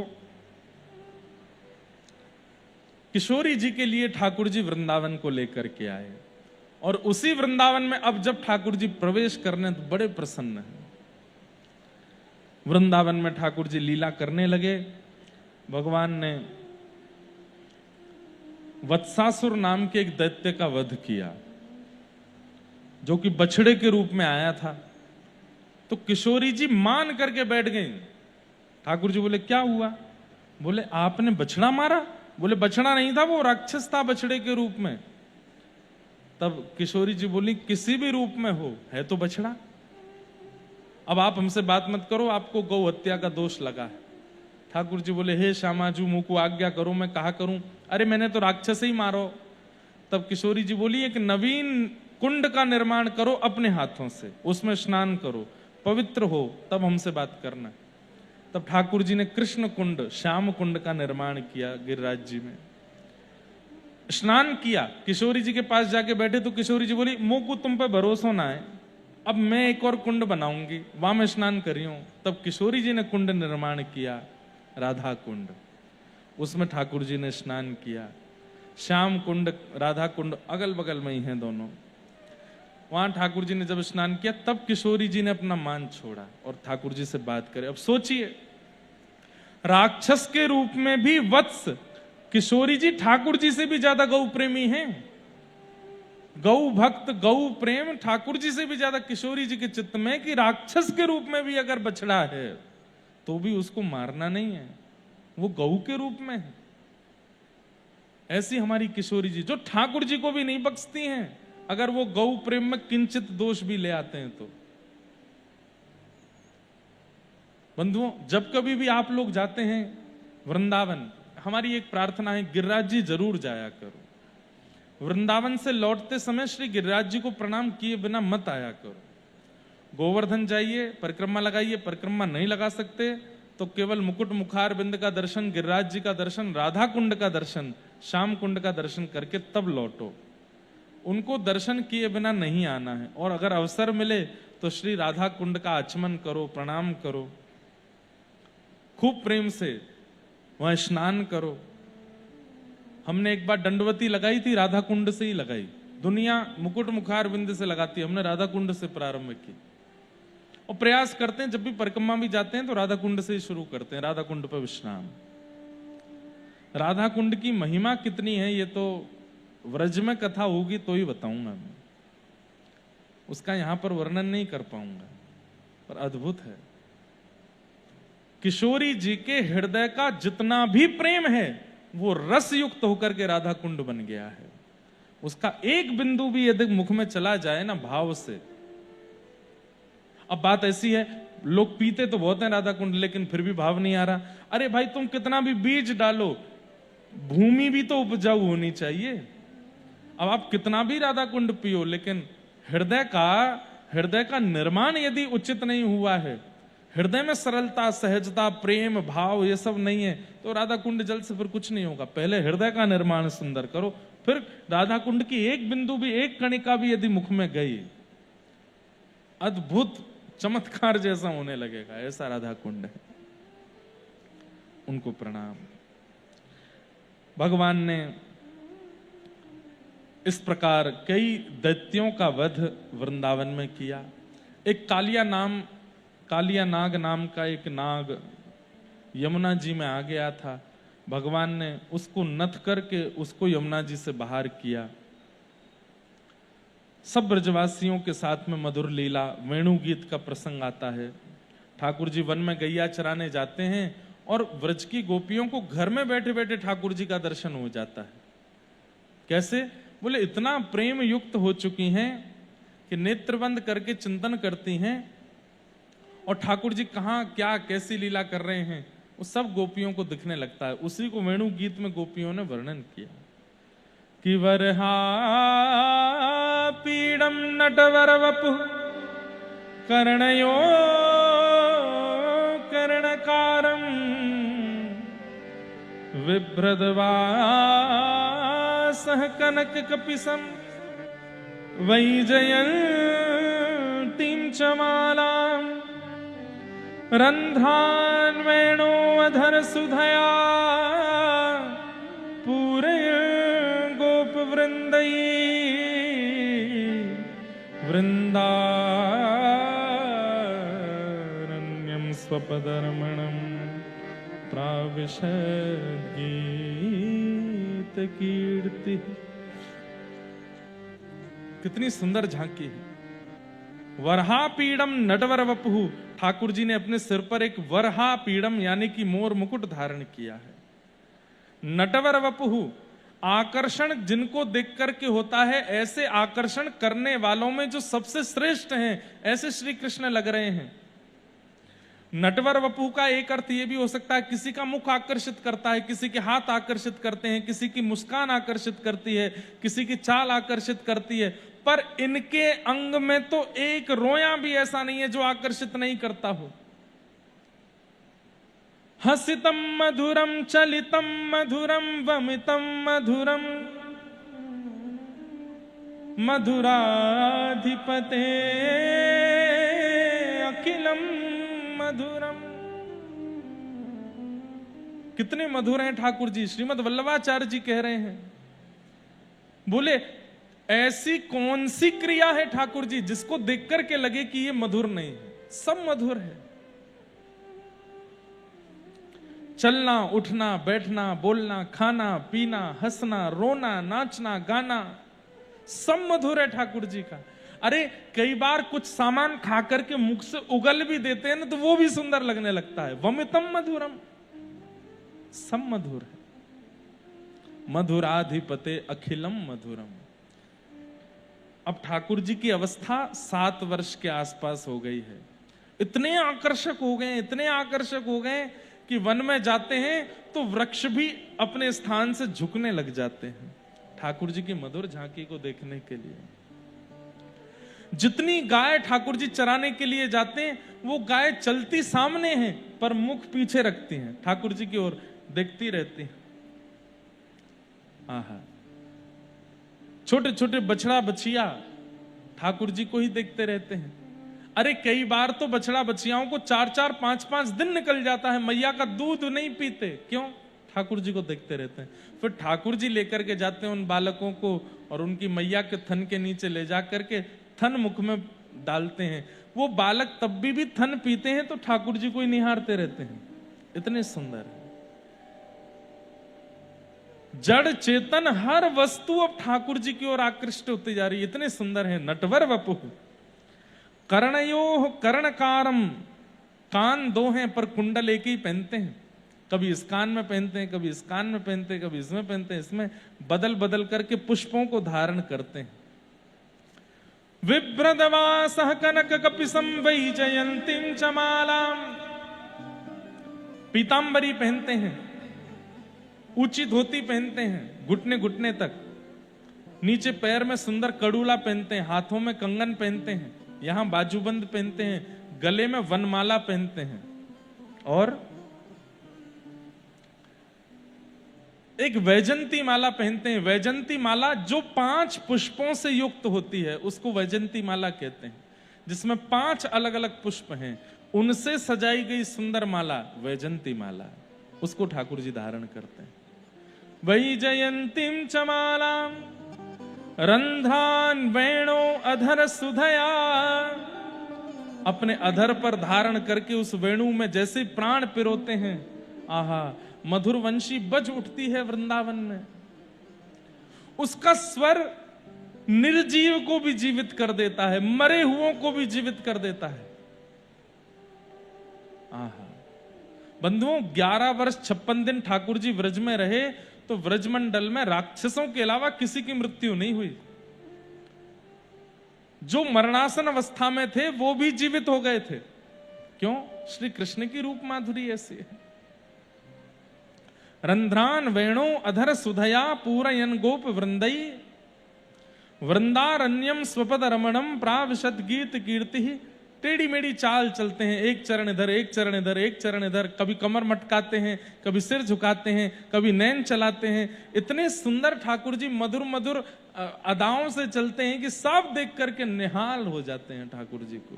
किशोरी जी के लिए ठाकुर जी वृंदावन को लेकर के आए, और उसी वृंदावन में अब जब ठाकुर जी प्रवेश करने तो बड़े प्रसन्न हैं। वृंदावन में ठाकुर जी लीला करने लगे। भगवान ने वत्सासुर नाम के एक दैत्य का वध किया, जो कि बछड़े के रूप में आया था। तो किशोरी जी मान करके बैठ गई। ठाकुर जी बोले क्या हुआ? बोले आपने बछड़ा मारा? बोले बछड़ा नहीं था, वो राक्षस था बछड़े के रूप में। तब किशोरी जी बोली किसी भी रूप में हो, है तो बछड़ा। अब आप हमसे बात मत करो, आपको गौ हत्या का दोष लगा है। ठाकुर जी बोले, हे श्यामाजू मुझको आज्ञा करो, मैं कहा करूं? अरे मैंने तो राक्षस ही मारो। तब किशोरी जी बोली, एक नवीन कुंड का निर्माण करो अपने हाथों से, उसमें स्नान करो, पवित्र हो, तब हमसे बात करना। तब ठाकुर जी ने कृष्ण कुंड, श्याम कुंड का निर्माण किया गिरिराज जी में, स्नान किया। किशोरी जी के पास जाके बैठे तो किशोरी जी बोली, मुंह को तुम पे भरोसा ना है, अब मैं एक और कुंड बनाऊंगी, वहां मैं स्नान करी हूं। तब किशोरी जी ने कुंड निर्माण किया, राधा कुंड, उसमें ठाकुर जी ने स्नान किया। श्याम कुंड, राधा कुंड अगल बगल में ही हैं दोनों। वहां ठाकुर जी ने जब स्नान किया, तब किशोरी जी ने अपना मान छोड़ा और ठाकुर जी से बात करे। अब सोचिए, राक्षस के रूप में भी वत्स किशोरी जी ठाकुर जी से भी ज्यादा गौ प्रेमी हैं। गौ भक्त, गौ प्रेम ठाकुर जी से भी ज्यादा किशोरी जी के चित्त में, कि राक्षस के रूप में भी अगर बछड़ा है तो भी उसको मारना नहीं है, वो गौ के रूप में है। ऐसी हमारी किशोरी जी, जो ठाकुर जी को भी नहीं बख्शती हैं अगर वो गौ प्रेम में किंचित दोष भी ले आते हैं तो। बंधुओं, जब कभी भी आप लोग जाते हैं वृंदावन, हमारी एक प्रार्थना है, गिरिराज जी जरूर जाया करो। वृंदावन से लौटते समय श्री गिरिराज जी को प्रणाम किए बिना मत आया करो। गोवर्धन जाइए, परिक्रमा लगाइए, परिक्रमा नहीं लगा सकते तो केवल मुकुट मुखार बिंद का दर्शन, गिरिराज जी का दर्शन, राधा कुंड का दर्शन, श्याम कुंड का दर्शन करके तब लौटो। उनको दर्शन किए बिना नहीं आना है। और अगर अवसर मिले तो श्री राधा कुंड का आचमन करो, प्रणाम करो, खूब प्रेम से वहां स्नान करो। हमने एक बार दंडवती लगाई थी, राधा कुंड से ही लगाई। दुनिया मुकुट मुखार बिंद से लगाती है, हमने राधा कुंड से प्रारंभ की। और प्रयास करते हैं जब भी परिक्रमा भी जाते हैं तो राधा कुंड से ही शुरू करते हैं, राधा कुंड पर विश्राम। राधा कुंड की महिमा कितनी है ये तो व्रज में कथा होगी तो ही बताऊंगा मैं, उसका यहां पर वर्णन नहीं कर पाऊंगा, पर अद्भुत है। किशोरी जी के हृदय का जितना भी प्रेम है वो रस युक्त होकर के राधा कुंड बन गया है। उसका एक बिंदु भी यदि मुख में चला जाए ना भाव से। अब बात ऐसी है, लोग पीते तो बहुत हैं राधा कुंड, लेकिन फिर भी भाव नहीं आ रहा। अरे भाई, तुम कितना भी बीज डालो, भूमि भी तो उपजाऊ होनी चाहिए। अब आप कितना भी राधा कुंड पियो, लेकिन हृदय का निर्माण यदि उचित नहीं हुआ है, हृदय में सरलता, सहजता, प्रेम भाव ये सब नहीं है, तो राधा कुंड जल से फिर कुछ नहीं होगा। पहले हृदय का निर्माण सुंदर करो, फिर राधा कुंड की एक बिंदु भी, एक कणिका भी यदि मुख में गई, अद्भुत चमत्कार जैसा होने लगेगा। ऐसा राधा कुंड है। उनको प्रणाम। भगवान ने इस प्रकार कई दैत्यों का वध वृंदावन में किया। एक कालिया नाग नाम का एक नाग यमुना जी में आ गया था। भगवान ने उसको नथ करके उसको यमुना जी से बाहर किया। सब ब्रजवासियों के साथ में मधुर लीला, वेणु गीत का प्रसंग आता है। ठाकुर जी वन में गैया चराने जाते हैं और व्रज की गोपियों को घर में बैठे बैठे ठाकुर जी का दर्शन हो जाता है। कैसे? बोले इतना प्रेम युक्त हो चुकी हैं कि नेत्र बंद करके चिंतन करती हैं और ठाकुर जी कहाँ क्या कैसी लीला कर रहे हैं वो सब गोपियों को दिखने लगता है। उसी को वेणु गीत में गोपियों ने वर्णन किया कि वरहा पीडम नटवर वपु कर्णयो कर्णकारम विभ्रदवा सह कनक कपिसम वैजयंतीं च मालां रंध्रान् वेणोऽधर सुधया पूरय गोपवृन्दै वृन्दारण्यं स्वपदर्मणं प्राविशद्गीतकीर्ति। कितनी सुंदर झांकी है। वरहा पीड़म नटवर वपुहु, ठाकुर जी ने अपने सिर पर एक वरहा पीड़म यानी कि मोर मुकुट धारण किया है। नटवर वपुहु, आकर्षण जिनको देख करके होता है, ऐसे आकर्षण करने वालों में जो सबसे श्रेष्ठ हैं, ऐसे श्री कृष्ण लग रहे हैं। नटवर वपु का एक अर्थ यह भी हो सकता है किसी का मुख आकर्षित करता है, किसी के हाथ आकर्षित करते हैं, किसी की मुस्कान आकर्षित करती है, किसी की चाल आकर्षित करती है, पर इनके अंग में तो एक रोया भी ऐसा नहीं है जो आकर्षित नहीं करता हो। हसितम मधुरम चलितम मधुरम वमितम मधुरम मधुराधिपते अखिलम मधुरम। कितने मधुर हैं ठाकुर जी। श्रीमद् वल्लभाचार्य जी कह रहे हैं, बोले ऐसी कौन सी क्रिया है ठाकुर जी जिसको देख करके लगे कि ये मधुर नहीं है, सब मधुर है। चलना, उठना, बैठना, बोलना, खाना, पीना, हंसना, रोना, नाचना, गाना, सब मधुर है ठाकुर जी का। अरे कई बार कुछ सामान खा करके मुख से उगल भी देते हैं ना तो वो भी सुंदर लगने लगता है। वमितम मधुरम, सब मधुर है। मधुराधिपते अखिलम मधुरम। अब ठाकुर जी की अवस्था 7 वर्ष के आसपास हो गई है। इतने आकर्षक हो गए, इतने आकर्षक हो गए कि वन में जाते हैं तो वृक्ष भी अपने स्थान से झुकने लग जाते हैं ठाकुर जी की मधुर झांकी को देखने के लिए। जितनी गाय ठाकुर जी चराने के लिए जाते हैं वो गाय चलती सामने है पर मुख पीछे रखती हैं, ठाकुर जी की ओर देखती रहती हैं। आहा, छोटे छोटे बछड़ा बछिया ठाकुर जी को ही देखते रहते हैं। अरे कई बार तो बछड़ा बछियाओं को 4-4, 5-5 दिन निकल जाता है, मैया का दूध नहीं पीते। क्यों? ठाकुर जी को देखते रहते हैं। फिर ठाकुर जी लेकर के जाते हैं उन बालकों को और उनकी मैया के थन के नीचे ले जा करके थन मुख में डालते हैं। वो बालक तब भी थन पीते हैं तो ठाकुर जी को ही निहारते रहते हैं। इतने सुंदर है। जड़ चेतन हर वस्तु अब ठाकुर जी की ओर आकृष्ट होती जा रही है। इतने सुंदर है। नटवर वपु कर्णयोः कर्णकारम, कान 2 हैं पर कुंडल एक ही पहनते हैं। कभी इस कान में पहनते हैं, कभी इस कान में पहनते हैं, कभी इसमें पहनते हैं। इसमें बदल बदल करके पुष्पों को धारण करते हैं। विभ्रदवासः कनक कपिसं वैजयन्तीं च मालाम्, पीतांबरी पहनते हैं, ऊंची धोती पहनते हैं घुटने घुटने तक, नीचे पैर में सुंदर कड़ूला पहनते हैं, हाथों में कंगन पहनते हैं, यहां बाजूबंद पहनते हैं, गले में वनमाला पहनते हैं और एक वैजंती माला पहनते हैं। वैजंती माला जो 5 पुष्पों से युक्त होती है उसको वैजंती माला कहते हैं, जिसमें 5 अलग अलग पुष्प हैं, उनसे सजाई गई सुंदर माला वैजंती माला, उसको ठाकुर जी धारण करते हैं। वैजयंतीं च मालां रंध्रान वेणो अधर सुधया, अपने अधर पर धारण करके उस वेणु में जैसे प्राण पिरोते हैं, आहा, मधुर वंशी बज उठती है वृंदावन में। उसका स्वर निर्जीव को भी जीवित कर देता है, मरे हुओं को भी जीवित कर देता है। आहा, बंधुओं 11 वर्ष 56 दिन ठाकुर जी व्रज में रहे तो व्रजमंडल में राक्षसों के अलावा किसी की मृत्यु नहीं हुई। जो मरणासन अवस्था में थे वो भी जीवित हो गए थे। क्यों? श्री कृष्ण की रूप माधुरी ऐसी है। रंध्रान वेणो अधर सुधया पूरयन गोप वृंदई, वृंदारण्यम स्वपद रमणम प्राविशद गीत कीर्ति। टेढ़ी मेढ़ी चाल चलते हैं, एक चरण इधर, एक चरण इधर, एक चरण इधर, कभी कमर मटकाते हैं, कभी सिर झुकाते हैं, कभी नैन चलाते हैं। इतने सुंदर ठाकुर जी मधुर मधुर अदाओं से चलते हैं कि सब देख करके निहाल हो जाते हैं ठाकुर जी को।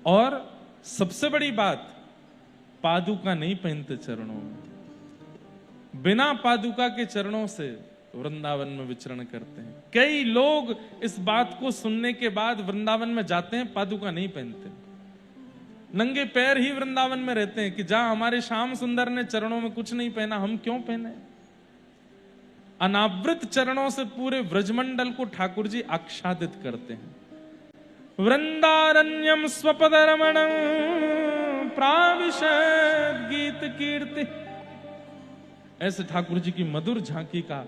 और सबसे बड़ी बात, पादुका नहीं पहनते चरणों में, बिना पादुका के चरणों से वृंदावन में विचरण करते हैं। कई लोग इस बात को सुनने के बाद वृंदावन में जाते हैं, पादुका नहीं पहनते, नंगे पैर ही वृंदावन में रहते हैं कि जहां हमारे श्याम सुंदर ने चरणों में कुछ नहीं पहना, हम क्यों पहने। अनावृत चरणों से पूरे व्रजमंडल को ठाकुर जी आच्छादित करते हैं। वृंदारण्यम स्वपद रमणम प्राविशद गीत कीर्ति। ऐसे ठाकुर जी की मधुर झांकी का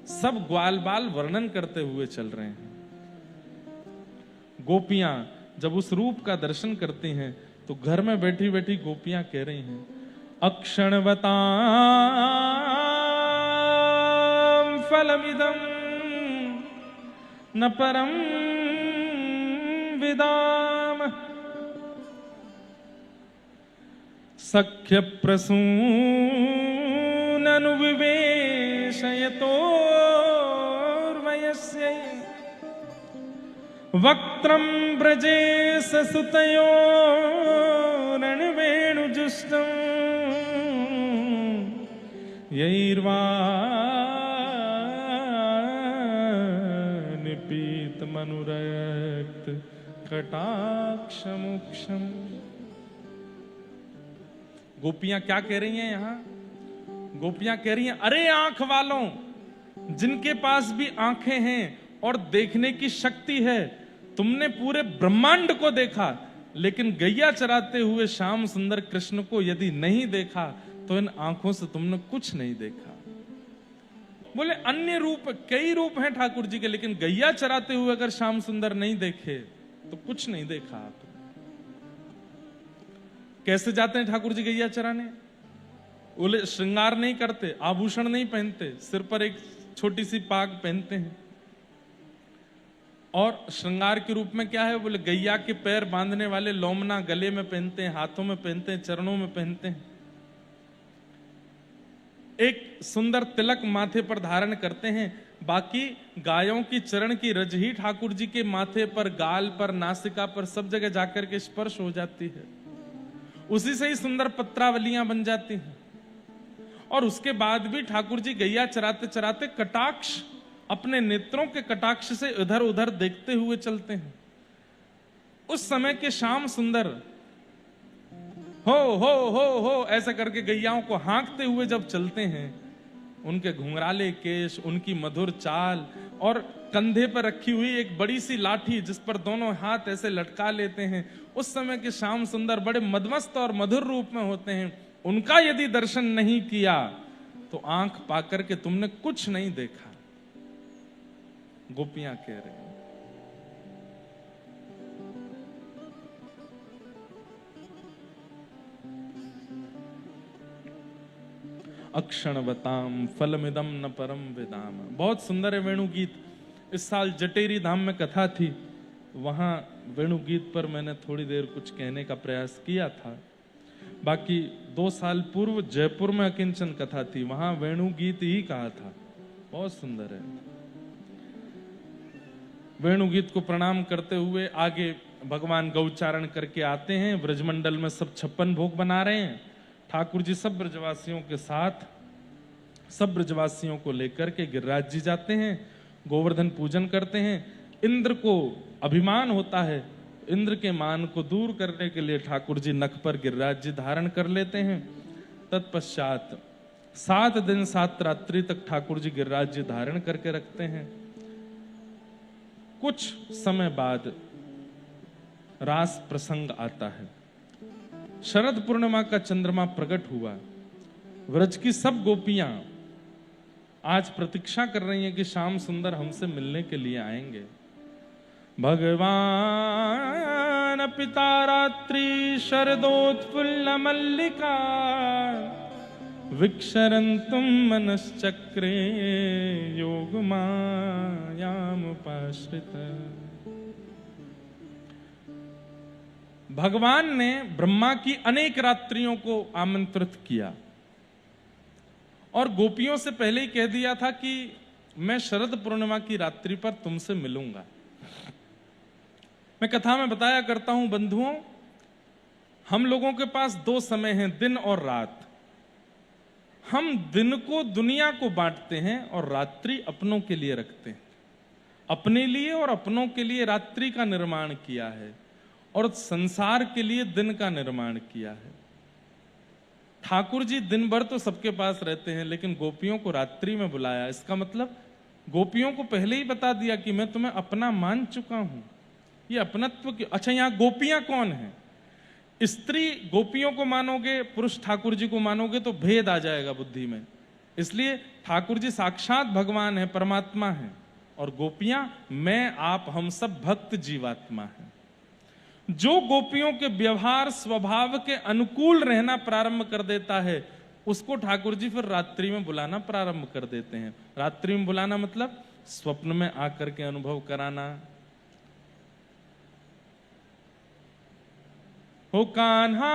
सब ग्वाल बाल वर्णन करते हुए चल रहे हैं। गोपियां जब उस रूप का दर्शन करती हैं तो घर में बैठी बैठी गोपियां कह रही हैं, अक्षणवतां फलमिदं न परम विदाम सख्य प्रसूननु विवेशयतोर्वयस्यै वक्त्रं ब्रजे ससुतयो रणवेणुजुष्टं यैर्वा निपीतमनुरक्त कटाक्षमुक्षम। गोपियां क्या कह रही हैं यहां? गोपियां कह रही हैं, अरे आंख वालों, जिनके पास भी आंखें हैं और देखने की शक्ति है, तुमने पूरे ब्रह्मांड को देखा, लेकिन गैया चराते हुए श्याम सुंदर कृष्ण को यदि नहीं देखा तो इन आंखों से तुमने कुछ नहीं देखा। बोले अन्य रूप, कई रूप हैं ठाकुर जी के, लेकिन गैया चराते हुए अगर श्याम सुंदर नहीं देखे तो कुछ नहीं देखा आप। कैसे जाते हैं ठाकुर जी गैया चराने? बोले श्रृंगार नहीं करते, आभूषण नहीं पहनते, सिर पर एक छोटी सी पाग पहनते हैं। और श्रृंगार के रूप में क्या है? बोले गैया के पैर बांधने वाले लोमना गले में पहनते हैं, हाथों में पहनते हैं, चरणों में पहनते हैं। एक सुंदर तिलक माथे पर धारण करते हैं। बाकी गायों की चरण की रज ही ठाकुर जी के माथे पर, गाल पर, नासिका पर सब जगह जाकर के स्पर्श हो जाती है। उसी से ही सुंदर पत्रावलियां बन जाती हैं। और उसके बाद भी ठाकुर जी गैया चराते चराते कटाक्ष, अपने नेत्रों के कटाक्ष से इधर उधर देखते हुए चलते हैं। उस समय के श्याम सुंदर हो ऐसा करके गैयाओं को हाँकते हुए जब चलते हैं, उनके घुंघराले केश, उनकी मधुर चाल और कंधे पर रखी हुई एक बड़ी सी लाठी जिस पर दोनों हाथ ऐसे लटका लेते हैं, उस समय के श्याम सुंदर बड़े मदमस्त और मधुर रूप में होते हैं। उनका यदि दर्शन नहीं किया तो आंख पाकर के तुमने कुछ नहीं देखा। गोपियां कह रही हैं। अक्षणवताम फलमिदम न परम विदाम। बहुत सुंदर है वेणु गीत। इस साल जटेरी धाम में कथा थी, वहां वेणु गीत पर मैंने थोड़ी देर कुछ कहने का प्रयास किया था। बाकी 2 साल पूर्व जयपुर में अकिंचन कथा थी, वहां वेणु गीत ही कहा था। बहुत सुंदर है। वेणु गीत को प्रणाम करते हुए आगे भगवान गौचारण करके आते हैं। ब्रजमंडल में सब 56 भोग बना रहे हैं। ठाकुर जी सब ब्रजवासियों के साथ, सब ब्रजवासियों को लेकर के गिरिराज जी जाते हैं, गोवर्धन पूजन करते हैं। इंद्र को अभिमान होता है, इंद्र के मान को दूर करने के लिए ठाकुर जी नख पर गिरिराज जी धारण कर लेते हैं। तत्पश्चात 7 दिन 7 रात्रि तक ठाकुर जी गिरिराज जी धारण करके रखते हैं। कुछ समय बाद रास प्रसंग आता है। शरद पूर्णिमा का चंद्रमा प्रकट हुआ। व्रज की सब गोपियां आज प्रतीक्षा कर रही हैं कि श्याम सुंदर हमसे मिलने के लिए आएंगे। भगवान पिता रात्रि शरदोत्फुल्ल मल्लिका विक्षरन्तुम मनश्चक्रे योगमायामुपाश्रित। भगवान ने ब्रह्मा की अनेक रात्रियों को आमंत्रित किया और गोपियों से पहले ही कह दिया था कि मैं शरद पूर्णिमा की रात्रि पर तुमसे मिलूंगा। मैं कथा में बताया करता हूं बंधुओं, हम लोगों के पास 2 समय हैं, दिन और रात। हम दिन को दुनिया को बांटते हैं और रात्रि अपनों के लिए रखते हैं। अपने लिए और अपनों के लिए रात्रि का निर्माण किया है और संसार के लिए दिन का निर्माण किया है। ठाकुर जी दिन भर तो सबके पास रहते हैं, लेकिन गोपियों को रात्रि में बुलाया। इसका मतलब गोपियों को पहले ही बता दिया कि मैं तुम्हें अपना मान चुका हूं। ये अपनत्व की। अच्छा, यहां गोपियां कौन है? स्त्री गोपियों को मानोगे, पुरुष ठाकुर जी को मानोगे तो भेद आ जाएगा बुद्धि में। इसलिए ठाकुर जी साक्षात भगवान है, परमात्मा है, और गोपियां मैं, आप, हम सब भक्त जीवात्मा हैं। जो गोपियों के व्यवहार स्वभाव के अनुकूल रहना प्रारंभ कर देता है उसको ठाकुर जी फिर रात्रि में बुलाना प्रारंभ कर देते हैं। रात्रि में बुलाना मतलब स्वप्न में आकर के अनुभव कराना। हो कान्हा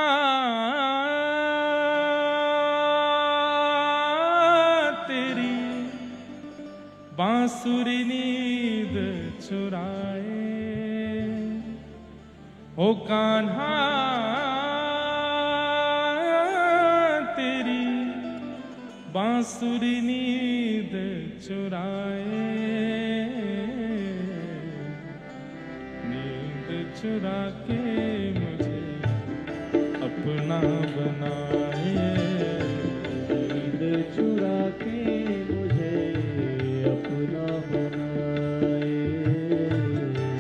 तेरी बांसुरी नींद चुराए, हो कान्हा तेरी बांसुरी नींद चुराए, नींद चुरा के मुझे अपना बनाए, नींद चुरा के मुझे अपना बनाए,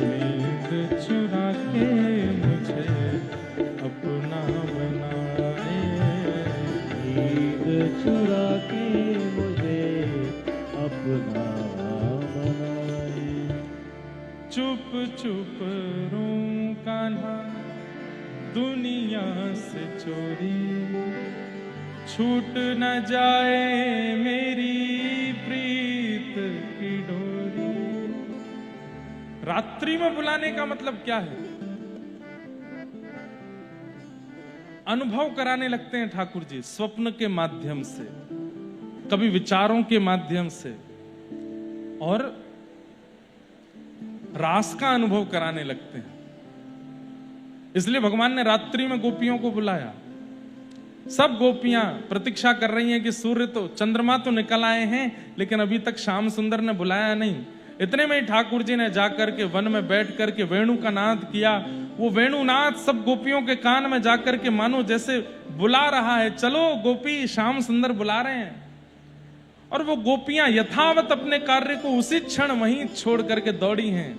नींद चुरा के मुझे अपना बनाए, नींद चुरा के मुझे अपना बनाए। चुप चुप रूं कान्हा दुनिया से चोरी, छूट न जाए मेरी प्रीत की डोरी। रात्रि में बुलाने का मतलब क्या है? अनुभव कराने लगते हैं ठाकुर जी स्वप्न के माध्यम से, कभी विचारों के माध्यम से, और रास का अनुभव कराने लगते हैं। इसलिए भगवान ने रात्रि में गोपियों को बुलाया। सब गोपियां प्रतीक्षा कर रही हैं कि सूर्य तो चंद्रमा तो निकल आए हैं लेकिन अभी तक श्याम सुंदर ने बुलाया नहीं। इतने में ही ठाकुर जी ने जाकर के वन में बैठ करके वेणु का नाद किया। वो वेणुनाद सब गोपियों के कान में जाकर के मानो जैसे बुला रहा है, चलो गोपी श्याम सुंदर बुला रहे हैं। और वो गोपियां यथावत अपने कार्य को उसी क्षण वहीं छोड़ करके दौड़ी हैं।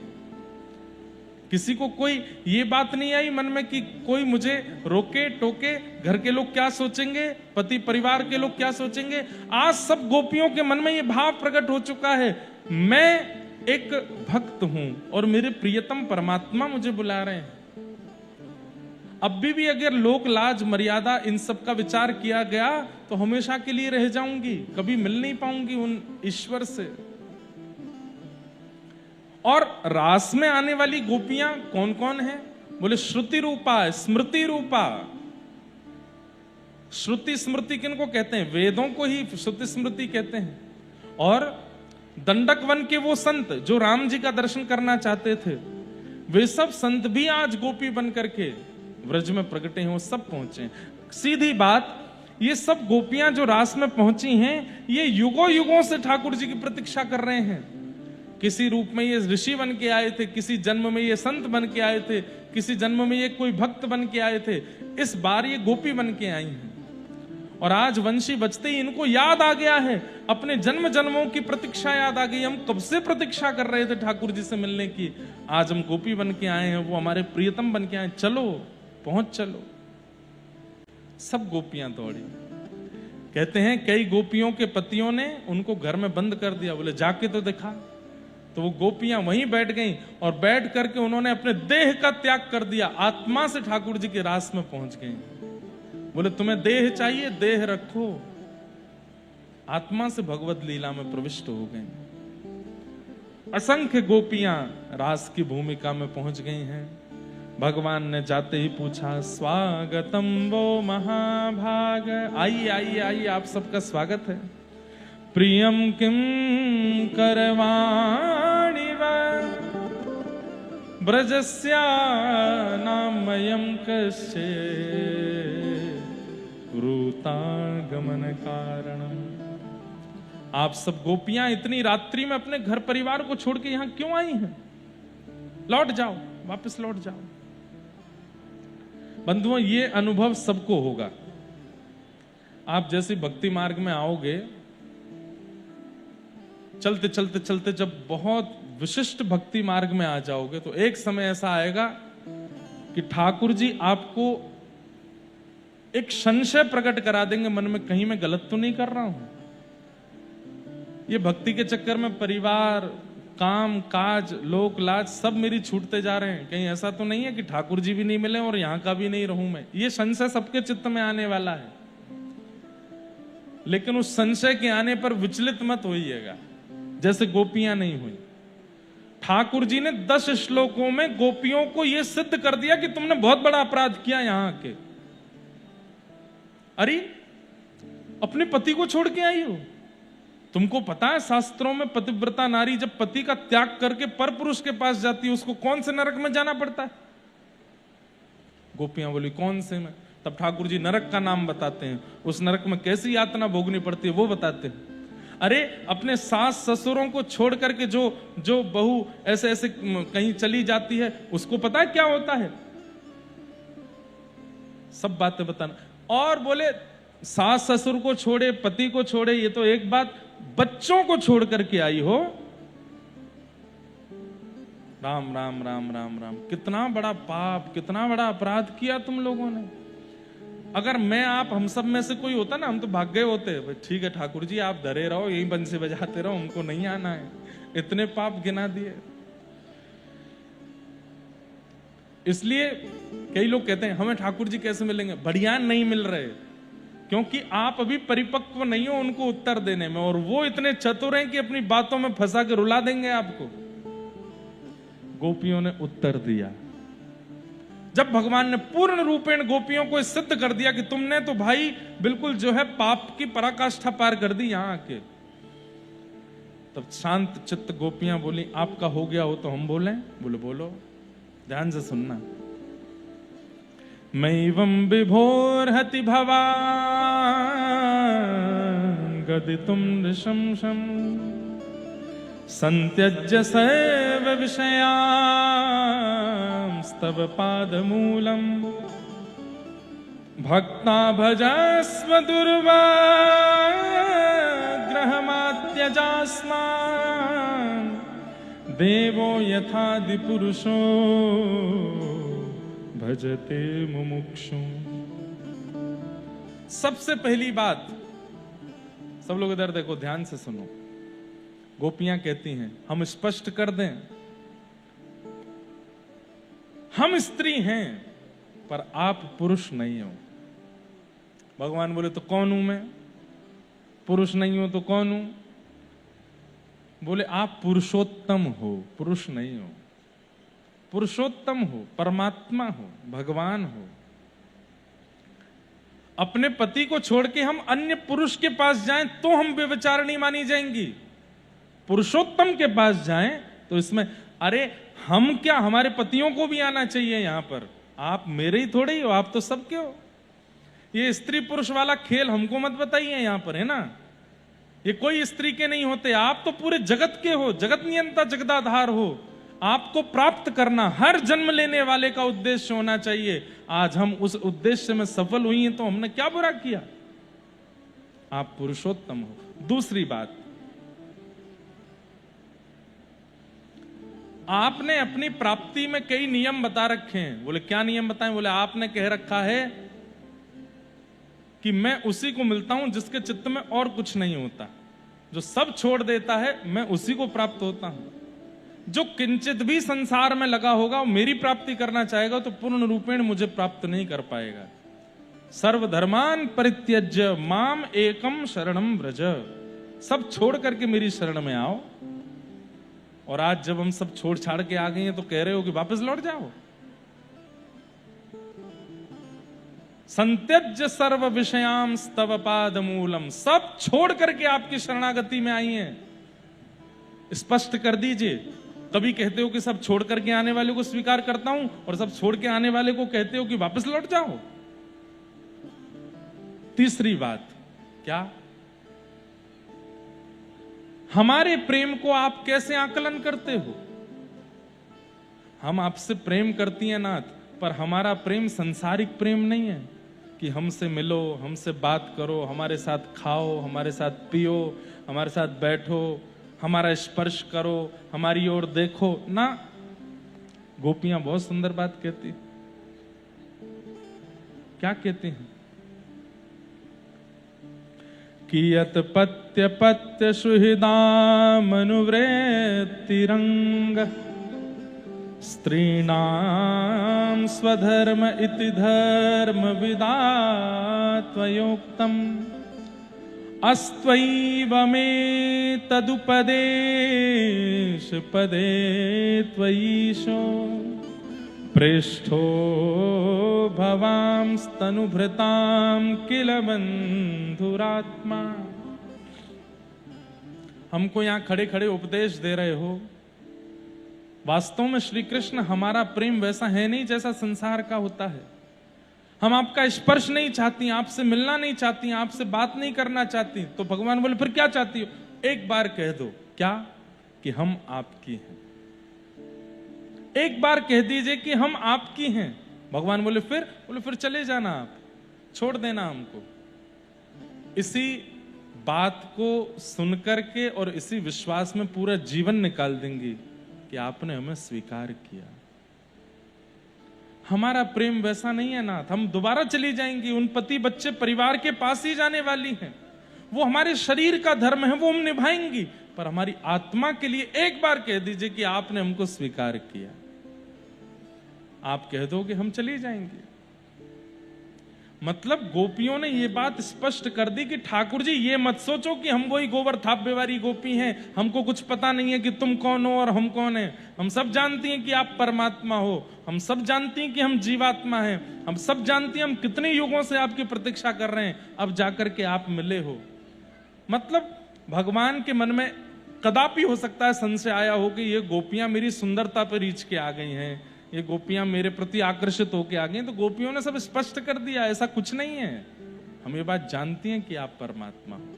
किसी को कोई ये बात नहीं आई मन में कि कोई मुझे रोके टोके, घर के लोग क्या सोचेंगे, पति परिवार के लोग क्या सोचेंगे। आज सब गोपियों के मन में ये भाव प्रकट हो चुका है, मैं एक भक्त हूं और मेरे प्रियतम परमात्मा मुझे बुला रहे हैं। अब भी अगर लोक लाज मर्यादा इन सब का विचार किया गया तो हमेशा के लिए रह जाऊंगी, कभी मिल नहीं पाऊंगी उन ईश्वर से। और रास में आने वाली गोपियां कौन कौन हैं? बोले श्रुति रूपा, स्मृति रूपा। श्रुति स्मृति किनको कहते हैं? वेदों को ही श्रुति स्मृति कहते हैं। और दंडक वन के वो संत जो राम जी का दर्शन करना चाहते थे, वे सब संत भी आज गोपी बन करके व्रज में प्रकटे हैं, वो सब पहुंचे। सीधी बात, ये सब गोपियां जो रास में पहुंची हैं, ये युगों युगों से ठाकुर जी की प्रतीक्षा कर रहे हैं। किसी रूप में ये ऋषि बन के आए थे, किसी जन्म में ये संत बन के आए थे, किसी जन्म में ये कोई भक्त बन के आए थे। इस बार ये गोपी बन के आई हैं और आज वंशी बजते ही इनको याद आ गया है, अपने जन्म जन्मों की प्रतीक्षा याद आ गई। हम कब से प्रतीक्षा कर रहे थे ठाकुर जी से मिलने की, आज हम गोपी बन के आए हैं, वो हमारे प्रियतम बन के आए, चलो पहुंच चलो। सब गोपियां दौड़ी। कहते हैं कई गोपियों के पतियों ने उनको घर में बंद कर दिया, बोले जाके तो दिखा। तो वो गोपियां वहीं बैठ गईं और बैठ करके उन्होंने अपने देह का त्याग कर दिया, आत्मा से ठाकुर जी के रास में पहुंच गईं। बोले तुम्हें देह चाहिए, देह रखो। आत्मा से भगवत लीला में प्रविष्ट हो गए। असंख्य गोपियां रास की भूमिका में पहुंच गई हैं। भगवान ने जाते ही पूछा, स्वागतम वो महाभाग। आइए आइए आइए, आप सबका स्वागत है। प्रियम किम करवाणि वा ब्रजस्या नामयं कस्य रूतागमन कारणम। आप सब गोपियां इतनी रात्रि में अपने घर परिवार को छोड़ के यहां क्यों आई हैं? लौट जाओ, वापस लौट जाओ। बंधुओं, ये अनुभव सबको होगा। आप जैसे भक्ति मार्ग में आओगे, चलते चलते चलते जब बहुत विशिष्ट भक्ति मार्ग में आ जाओगे तो एक समय ऐसा आएगा कि ठाकुर जी आपको एक संशय प्रकट करा देंगे मन में, कहीं मैं गलत तो नहीं कर रहा हूं। ये भक्ति के चक्कर में परिवार, काम काज लोक लाज सब मेरी छूटते जा रहे हैं। कहीं ऐसा तो नहीं है कि ठाकुर जी भी नहीं मिले और यहां का भी नहीं रहूं मैं। ये संशय सबके चित्त में आने वाला है, लेकिन उस संशय के आने पर विचलित मत होइएगा, जैसे गोपियां नहीं हुई। ठाकुर जी ने 10 श्लोकों में गोपियों को यह सिद्ध कर दिया कि तुमने बहुत बड़ा अपराध किया यहां के। अरे अपने पति को छोड़ के आई हो। तुमको पता है शास्त्रों में पतिव्रता नारी जब पति का त्याग करके पर पुरुष के पास जाती है उसको कौन से नरक में जाना पड़ता है? गोपियां बोली कौन से में? तब ठाकुर जी नरक का नाम बताते हैं, उस नरक में कैसी यातना भोगनी पड़ती है वो बताते हैं। अरे अपने सास ससुरों को छोड़ करके जो बहू ऐसे ऐसे कहीं चली जाती है उसको पता है क्या होता है? सब बातें बताना। और बोले सास ससुर को छोड़े पति को छोड़े ये तो एक बात, बच्चों को छोड़ करके आई हो। राम राम राम राम राम, कितना बड़ा पाप, कितना बड़ा अपराध किया तुम लोगों ने। अगर मैं आप हम सब में से कोई होता ना, हम तो भाग गए होते। ठीक है ठाकुर जी आप डरे रहो, यही बंसी बजाते रहो, हमको नहीं आना है। इतने पाप गिना दिए। इसलिए कई लोग कहते हैं हमें ठाकुर जी कैसे मिलेंगे? बढ़िया नहीं मिल रहे, क्योंकि आप अभी परिपक्व नहीं हो उनको उत्तर देने में, और वो इतने चतुर हैं कि अपनी बातों में फंसा के रुला देंगे आपको। गोपियों ने उत्तर दिया। जब भगवान ने पूर्ण रूपेण गोपियों को सिद्ध कर दिया कि तुमने तो भाई बिल्कुल जो है पाप की पराकाष्ठा पार कर दी यहां आके, तब शांत चित्त गोपियां बोली आपका हो गया हो तो हम बोले? बोले बोलो, ध्यान से सुनना। मैवं विभोर्हति भवान् गदितुं नृशंसं संत्यज्य सर्व विषयांस्तव पादमूलम् भक्ता भजस्व दुर्वाग्रहमात्यजास्मान् देवो यथादि पुरुषो भजते मुमुक्षु। सबसे पहली बात, सब लोग इधर देखो, ध्यान से सुनो। गोपियां कहती हैं हम स्पष्ट कर दें, हम स्त्री हैं पर आप पुरुष नहीं हो। भगवान बोले तो कौन हूं मैं? पुरुष नहीं हो तो कौन हूं? बोले आप पुरुषोत्तम हो, पुरुष नहीं हो। पुरुषोत्तम हो, परमात्मा हो, भगवान हो। अपने पति को छोड़ के हम अन्य पुरुष के पास जाएं तो हम व्यभिचारिणी मानी जाएंगी। पुरुषोत्तम के पास जाएं तो इसमें अरे हम क्या, हमारे पतियों को भी आना चाहिए यहां पर। आप मेरे ही थोड़े ही हो, आप तो सबके हो। ये स्त्री पुरुष वाला खेल हमको मत बताइए यहां पर, है ना। ये कोई स्त्री के नहीं होते, आप तो पूरे जगत के हो, जगत नियंता जगदाधार हो। आपको प्राप्त करना हर जन्म लेने वाले का उद्देश्य होना चाहिए। आज हम उस उद्देश्य में सफल हुई हैं तो हमने क्या बुरा किया? आप पुरुषोत्तम हो। दूसरी बात, आपने अपनी प्राप्ति में कई नियम बता रखे हैं। बोले क्या नियम बताएं? बोले आपने कह रखा है कि मैं उसी को मिलता हूं जिसके चित्त में और कुछ नहीं होता, जो सब छोड़ देता है मैं उसी को प्राप्त होता हूं। जो किंचित भी संसार में लगा होगा वो मेरी प्राप्ति करना चाहेगा तो पूर्ण रूपेण मुझे प्राप्त नहीं कर पाएगा। सर्वधर्मान परित्यज्य माम एकम शरणम व्रज। सब छोड़ करके मेरी शरण में आओ। और आज जब हम सब छोड़ छाड़ के आ गए हैं तो कह रहे हो कि वापस लौट जाओ। संत्यज्य सर्व विषयाम स्तव पाद मूलम। सब छोड़ करके आपकी शरणागति में आई हैं। स्पष्ट कर दीजिए। कभी कहते हो कि सब छोड़ करके आने वाले को स्वीकार करता हूं, और सब छोड़ के आने वाले को कहते हो कि वापस लौट जाओ। तीसरी बात क्या? हमारे प्रेम को आप कैसे आकलन करते हो? हम आपसे प्रेम करती हैं नाथ, पर हमारा प्रेम संसारिक प्रेम नहीं है कि हमसे मिलो, हमसे बात करो, हमारे साथ खाओ, हमारे साथ पियो, हमारे साथ बैठो, हमारा स्पर्श करो, हमारी ओर देखो ना। गोपियां बहुत सुंदर बात कहती। क्या कहती हैं? कियत पत्नी प्रत्यपत्य सुहृदामनुवृत्तिरंग स्त्रीणां स्वधर्म इति धर्म विदात्वयोक्तम् अस्त्वैव मे तदुपदेश पदे त्वयीशो पृष्ठो भवांस्तनुभृतां किल बंधुरात्मा। हमको यहाँ खड़े खड़े उपदेश दे रहे हो। वास्तव में श्री कृष्ण हमारा प्रेम वैसा है नहीं जैसा संसार का होता है। हम आपका स्पर्श नहीं चाहती, आपसे मिलना नहीं चाहती, आपसे बात नहीं करना चाहती। तो भगवान बोले फिर क्या चाहती हो? एक बार कह दो। क्या? कि हम आपकी हैं। एक बार कह दीजिए कि हम आपकी हैं। भगवान बोले फिर चले जाना, आप छोड़ देना हमको। इसी बात को सुनकर के और इसी विश्वास में पूरा जीवन निकाल देंगी कि आपने हमें स्वीकार किया। हमारा प्रेम वैसा नहीं है नाथ। हम दोबारा चली जाएंगी, उन पति बच्चे परिवार के पास ही जाने वाली हैं। वो हमारे शरीर का धर्म है, वो हम निभाएंगी, पर हमारी आत्मा के लिए एक बार कह दीजिए कि आपने हमको स्वीकार किया। आप कह दो कि हम चली जाएंगे। मतलब गोपियों ने ये बात स्पष्ट कर दी कि ठाकुर जी ये मत सोचो कि हम वही गोबर थाप बेवारी गोपी हैं, हमको कुछ पता नहीं है कि तुम कौन हो और हम कौन हैं। हम सब जानती हैं कि आप परमात्मा हो, हम सब जानती हैं कि हम जीवात्मा हैं, हम सब जानती हैं हम कितने युगों से आपकी प्रतीक्षा कर रहे हैं, अब जाकर के आप मिले हो। मतलब भगवान के मन में कदापि हो सकता है संशय आया हो कि ये गोपियां मेरी सुंदरता पर रीछ के आ गई हैं, ये गोपियां मेरे प्रति आकर्षित होके आ गई। तो गोपियों ने सब स्पष्ट कर दिया ऐसा कुछ नहीं है। हम ये बात जानती हैं कि आप परमात्मा हो,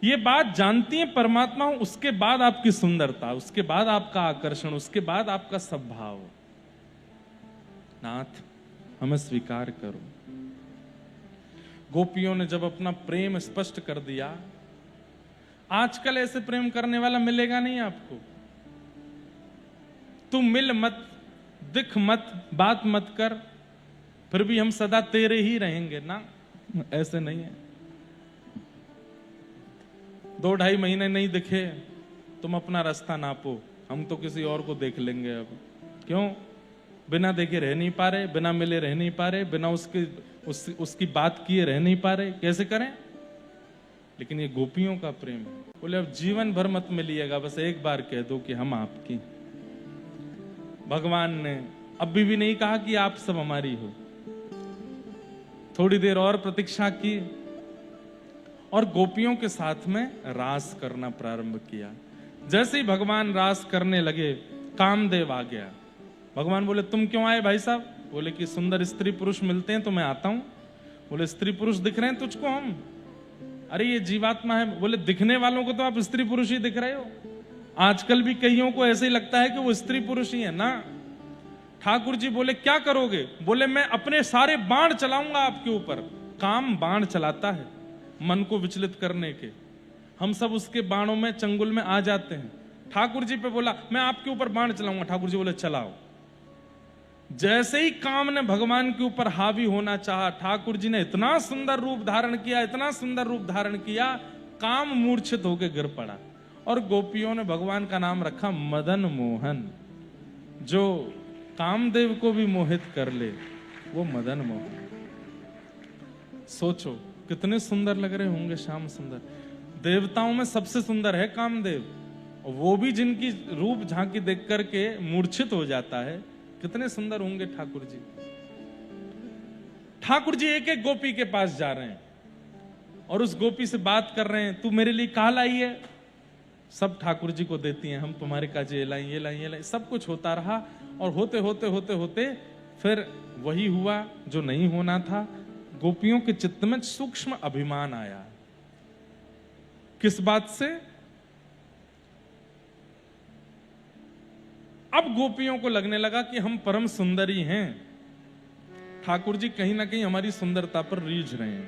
ये बात जानती हैं परमात्मा हो, उसके बाद आपकी सुंदरता, उसके बाद आपका आकर्षण, उसके बाद आपका स्वभाव। नाथ हमें स्वीकार करो। गोपियों ने जब अपना प्रेम स्पष्ट कर दिया, आजकल ऐसे प्रेम करने वाला मिलेगा नहीं आपको। तू मिल मत, दिख मत, बात मत कर, फिर भी हम सदा तेरे ही रहेंगे ना, ऐसे नहीं है। 2-2.5 महीने नहीं दिखे, तुम अपना रास्ता नापो, हम तो किसी और को देख लेंगे। अब क्यों? बिना देखे रह नहीं पा रहे, बिना मिले रह नहीं पा रहे, बिना उसकी बात किए रह नहीं पा रहे, कैसे करें? लेकिन ये गोपियों का प्रेम है। बोले अब जीवन भर मत मिलिएगा, बस एक बार कह दो कि हम आपकी। भगवान ने अभी भी नहीं कहा कि आप सब हमारी हो। थोड़ी देर और प्रतीक्षा की और गोपियों के साथ में रास करना प्रारंभ किया। जैसे ही भगवान रास करने लगे, कामदेव आ गया। भगवान बोले तुम क्यों आए भाई साहब? बोले कि सुंदर स्त्री पुरुष मिलते हैं तो मैं आता हूं। बोले स्त्री पुरुष दिख रहे हैं तुझको हम? अरे ये जीवात्मा है। बोले दिखने वालों को तो आप स्त्री पुरुष ही दिख रहे हो। आजकल भी कईयों को ऐसे ही लगता है कि वो स्त्री पुरुष ही है ना। ठाकुर जी बोले क्या करोगे? बोले मैं अपने सारे बाण चलाऊंगा आपके ऊपर। काम बाण चलाता है मन को विचलित करने के। हम सब उसके बाणों में, चंगुल में आ जाते हैं। ठाकुर जी पे बोला मैं आपके ऊपर बाण चलाऊंगा। ठाकुर जी बोले चलाओ। जैसे ही काम ने भगवान के ऊपर हावी होना चाहा, ठाकुर जी ने इतना सुंदर रूप धारण किया, इतना सुंदर रूप धारण किया, काम मूर्छित होकर गिर पड़ा। और गोपियों ने भगवान का नाम रखा मदन मोहन। जो कामदेव को भी मोहित कर ले वो मदन मोहन। सोचो कितने सुंदर लग रहे होंगे श्याम सुंदर। देवताओं में सबसे सुंदर है कामदेव, और वो भी जिनकी रूप झांकी देख करके मूर्छित हो जाता है, कितने सुंदर होंगे ठाकुर जी। ठाकुर जी एक एक गोपी के पास जा रहे हैं और उस गोपी से बात कर रहे हैं, तू मेरे लिए क्या लाई है? सब ठाकुर जी को देती हैं, हम तुम्हारे काजे ये लाई, ये लाई, ये लाई। सब कुछ होता रहा और होते होते होते होते फिर वही हुआ जो नहीं होना था। गोपियों के चित्त में सूक्ष्म अभिमान आया। किस बात से? अब गोपियों को लगने लगा कि हम परम सुंदरी हैं, ठाकुर जी कहीं ना कहीं हमारी सुंदरता पर रीझ रहे हैं।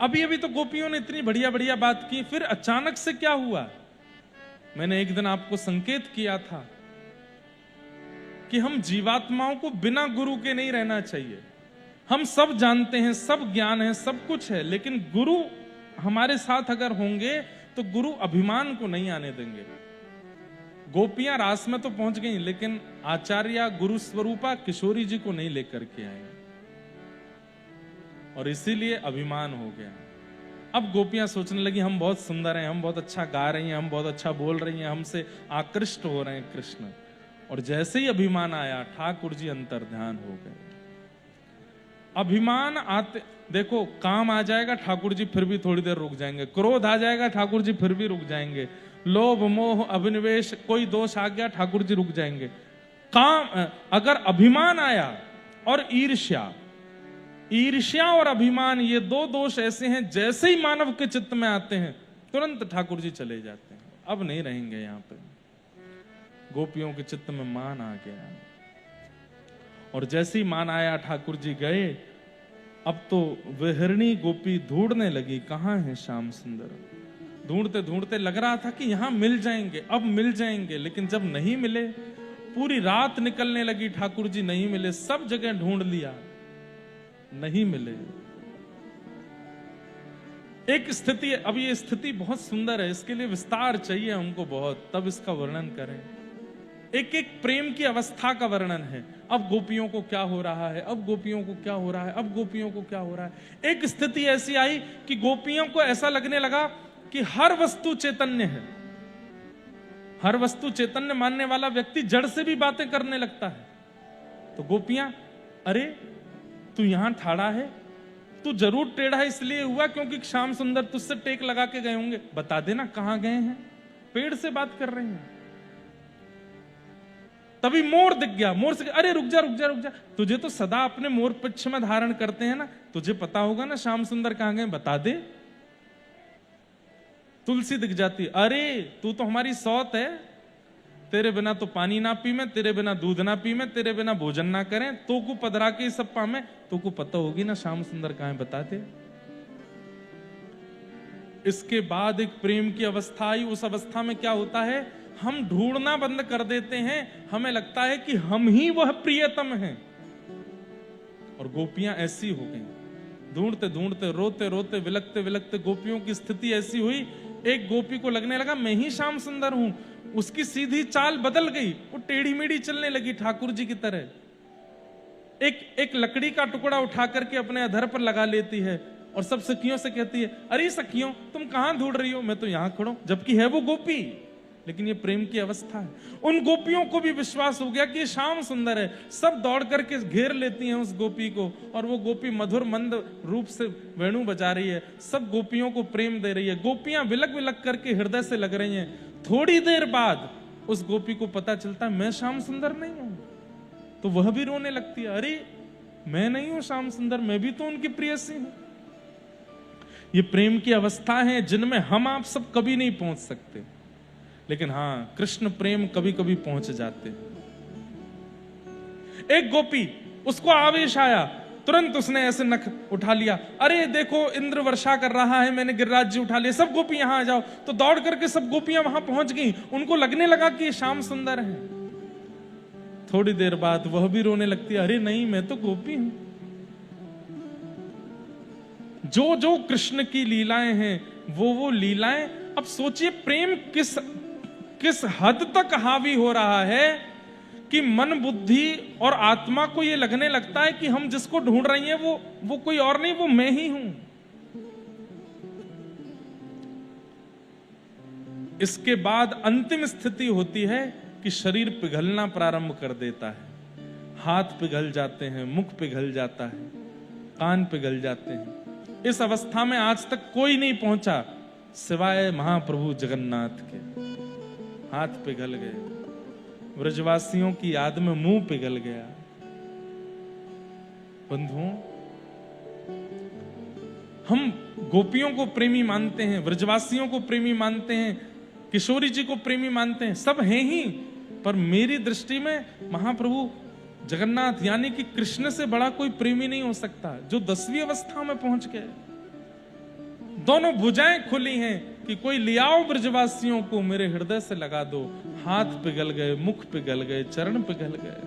अभी अभी तो गोपियों ने इतनी बढ़िया बढ़िया बात की, फिर अचानक से क्या हुआ? मैंने एक दिन आपको संकेत किया था कि हम जीवात्माओं को बिना गुरु के नहीं रहना चाहिए। हम सब जानते हैं, सब ज्ञान है, सब कुछ है, लेकिन गुरु हमारे साथ अगर होंगे तो गुरु अभिमान को नहीं आने देंगे। गोपियां रास में तो पहुंच गई, लेकिन आचार्य गुरु स्वरूपा किशोरी जी को नहीं लेकर के आए, और इसीलिए अभिमान हो गया। अब गोपियां सोचने लगी हम बहुत सुंदर हैं, हम बहुत अच्छा गा रही हैं, हम बहुत अच्छा बोल रही हैं, हमसे आकृष्ट हो रहे हैं कृष्ण। और जैसे ही अभिमान आया, ठाकुर जी अंतर्ध्यान हो गए। अभिमान आते, देखो काम आ जाएगा ठाकुर जी फिर भी थोड़ी देर रुक जाएंगे, क्रोध आ जाएगा ठाकुर जी फिर भी रुक जाएंगे, लोभ मोह अभिनिवेश कोई दोष आ गया ठाकुर जी रुक जाएंगे। काम अगर अभिमान आया और ईर्ष्या और अभिमान, ये दो दोष ऐसे हैं जैसे ही मानव के चित्त में आते हैं तुरंत ठाकुर जी चले जाते हैं, अब नहीं रहेंगे यहाँ पे। गोपियों के चित्त में मान आ गया, और जैसे ही मान आया ठाकुर जी गए। अब तो विहरणी गोपी ढूंढने लगी, कहाँ है श्याम सुंदर। ढूंढते ढूंढते लग रहा था कि यहां मिल जाएंगे, अब मिल जाएंगे, लेकिन जब नहीं मिले, पूरी रात निकलने लगी, ठाकुर जी नहीं मिले, सब जगह ढूंढ लिया, नहीं मिले। एक स्थिति, अब ये स्थिति बहुत सुंदर है, इसके लिए विस्तार चाहिए हमको बहुत, तब इसका वर्णन करें। एक एक प्रेम की अवस्था का वर्णन है। अब गोपियों को क्या हो रहा है, अब गोपियों को क्या हो रहा है, अब गोपियों को क्या हो रहा है। एक स्थिति ऐसी आई कि गोपियों को ऐसा लगने लगा कि हर वस्तु चैतन्य है। हर वस्तु चैतन्य मानने वाला व्यक्ति जड़ से भी बातें करने लगता है। तो गोपियां, अरे तू यहां ठाड़ा है, तू जरूर टेढ़ा इसलिए हुआ क्योंकि श्याम सुंदर तुझसे टेक लगा के गए होंगे, बता देना कहां गए हैं। पेड़ से बात कर रहे हैं। तभी मोर दिख गया, मोर से अरे रुक जा रुक जा रुक जा, तुझे तो सदा अपने मोर पुच्छ में धारण करते हैं ना, तुझे पता होगा ना श्याम सुंदर कहां गए, बता दे। तुलसी दिख जाती, अरे तू तो हमारी सौत है, तेरे बिना तो पानी ना पी मैं, तेरे बिना दूध ना पी मैं, तेरे बिना भोजन ना करें, तो को पधरा के सब पामे, तो को पता होगी ना श्याम सुंदर कहां है, बता दे। इसके बाद एक प्रेम की अवस्था आई। उस अवस्था में क्या होता है, हम ढूंढना बंद कर देते हैं, हमें लगता है कि हम ही वह प्रियतम हैं। और गोपियां ऐसी हो गई, ढूंढते ढूंढते, रोते रोते, विलकते विलकते गोपियों की स्थिति ऐसी हुई, एक गोपी को लगने लगा मैं ही श्याम सुंदर हूं। उसकी सीधी चाल बदल गई, वो टेढ़ी मेढ़ी चलने लगी ठाकुर जी की तरह। एक लकड़ी का टुकड़ा उठा करके अपने अधर पर लगा लेती है और सब सखियों से कहती है, अरे सखियों तुम कहां ढूंढ रही हो, मैं तो यहां खड़ा हूं, जबकि है वो गोपी। लेकिन ये प्रेम की अवस्था है। उन गोपियों को भी विश्वास हो गया कि ये श्याम सुंदर है, सब दौड़ करके घेर लेती हैं उस गोपी को, और वो गोपी मधुर मंद रूप से वेणु बजा रही है, सब गोपियों को प्रेम दे रही है। गोपियां विलक विलक करके हृदय से लग रही हैं। थोड़ी देर बाद उस गोपी को पता चलता है मैं श्याम सुंदर नहीं हूं, तो वह भी रोने लगती है, अरे मैं नहीं हूं श्याम सुंदर, मैं भी तो उनकी प्रेयसी हूं। ये प्रेम की अवस्था है जिनमें हम आप सब कभी नहीं पहुंच सकते, लेकिन हां कृष्ण प्रेम कभी कभी पहुंच जाते। एक गोपी, उसको आवेश आया, तुरंत उसने ऐसे नख उठा लिया, अरे देखो इंद्र वर्षा कर रहा है, मैंने गिरिराज जी उठा लिए, सब गोपी यहां आ जाओ। तो दौड़ करके सब गोपियां वहां पहुंच गई। उनको लगने लगा कि श्याम सुंदर है। थोड़ी देर बाद वह भी रोने लगती है, अरे नहीं मैं तो गोपी हूं। जो जो कृष्ण की लीलाएं हैं वो लीलाएं, अब सोचिए प्रेम किस हद तक हावी हो रहा है कि मन बुद्धि और आत्मा को यह लगने लगता है कि हम जिसको ढूंढ रही हैं वो कोई और नहीं, वो मैं ही हूं। इसके बाद अंतिम स्थिति होती है कि शरीर पिघलना प्रारंभ कर देता है, हाथ पिघल जाते हैं, मुख पिघल जाता है, कान पिघल जाते हैं। इस अवस्था में आज तक कोई नहीं पहुंचा सिवाय महाप्रभु जगन्नाथ के। हाथ पिघल गए, ब्रजवासियों की याद में मुंह पिघल गया। बंधुओं, हम गोपियों को प्रेमी मानते हैं, ब्रजवासियों को प्रेमी मानते हैं, किशोरी जी को प्रेमी मानते हैं, सब हैं ही, पर मेरी दृष्टि में महाप्रभु जगन्नाथ यानी कि कृष्ण से बड़ा कोई प्रेमी नहीं हो सकता, जो 10वीं अवस्था में पहुंच गए। दोनों भुजाएं खुली हैं कि कोई लियाओ ब्रजवासियों को, मेरे हृदय से लगा दो। हाथ पिघल गए, मुख पिघल गए, चरण पिघल गए।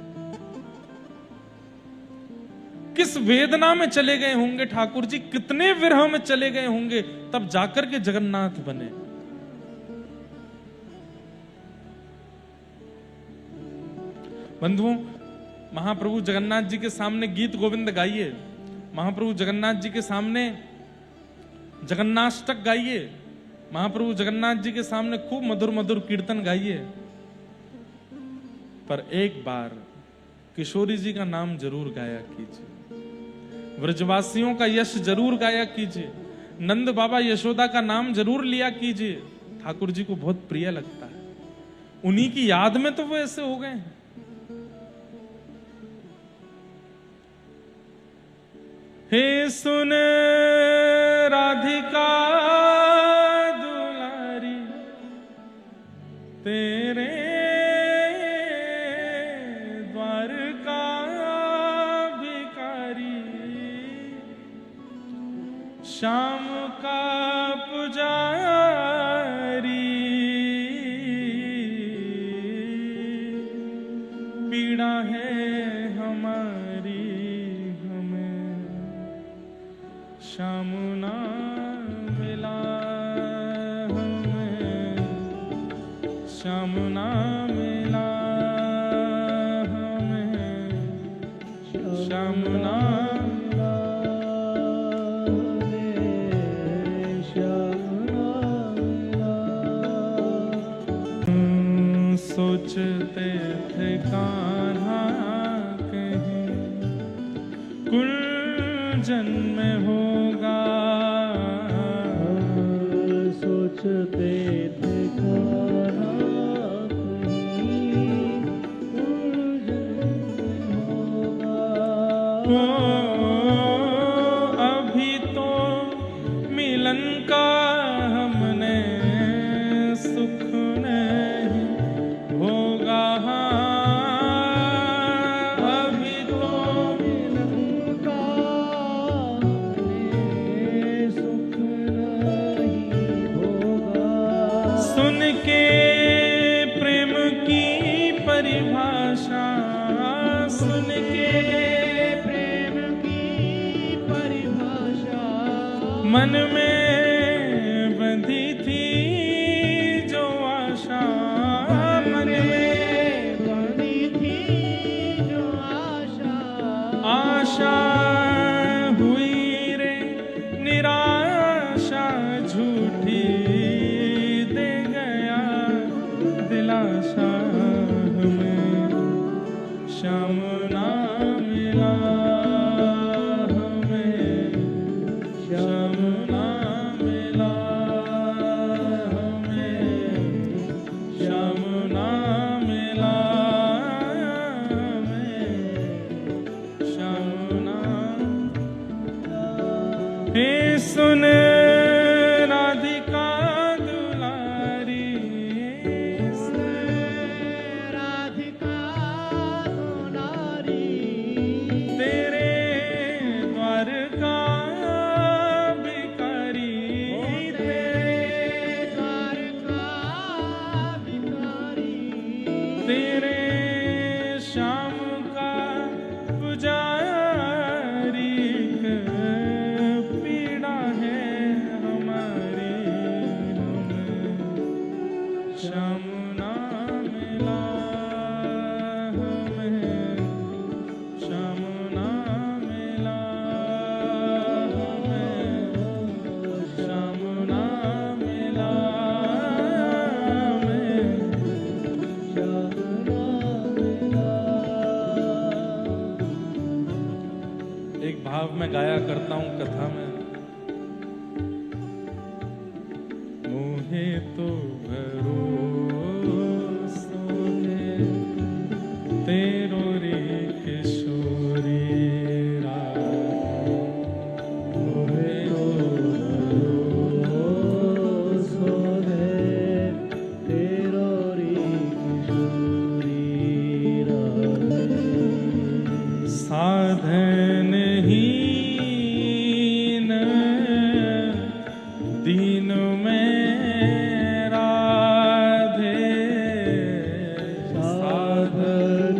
किस वेदना में चले गए होंगे ठाकुर जी, कितने विरह में चले गए होंगे, तब जाकर के जगन्नाथ बने। बंधुओं, महाप्रभु जगन्नाथ जी के सामने गीत गोविंद गाइए, महाप्रभु जगन्नाथ जी के सामने जगन्नाष्टक गाइए, महाप्रभु जगन्नाथ जी के सामने खूब मधुर मधुर कीर्तन गाइए, पर एक बार किशोरी जी का नाम जरूर गाया कीजिए, व्रजवासियों का यश जरूर गाया कीजिए, नंद बाबा यशोदा का नाम जरूर लिया कीजिए। ठाकुर जी को बहुत प्रिय लगता है, उन्हीं की याद में तो वो ऐसे हो गए हैं। हे सुन राधिका दुलारी, तेरे द्वार का भिखारी, शाम का पुजारी, पीड़ा है हमारी, हमें श्याम ना मिला, हमें श्याम ना मिला, हमें श्याम ना मिला, श्याम ना मिला। सोचते थे कान्हा कहीं कुंजन में होगा, सोचते थे खाना कहीं उलझन होगा। ओ, अभी तो मिलन का हमने सुख नहीं होगा, अभी तो मिलन का हमें सुख नहीं होगा। सुन के प्रेम की परिभाषा, सुन के प्रेम की परिभाषा मन में बंधी थी जो आशा, मन में बनी थी जो आशा, आशा हुई रे निराशा, झूठी दे गया दिलासा, हमें श्याम ना मिला, हमें श्याम ना मिला, हमें श्याम ना मिला, हमें श्याम ना। हे सुन राधिका दुलारी, राधिका दुलारी, तेरे द्वार का भिखारी, तेरे द्वार का भिखारी, तेरे श्याम का पुजारी, पीड़ा है हमारी, हमें श्याम ना मिला, हमें श्याम ना मिला, हमें श्याम ना मिला, हमें श्याम ना मिला। एक भाव में गाया करता हूं कथा में, मोहे तो भरोसो है तेरो रे किशोरी राधे, मोहे तो भरोसो है तेरो री किशोरी राधे। साधन हीन दीन में राधे, साधन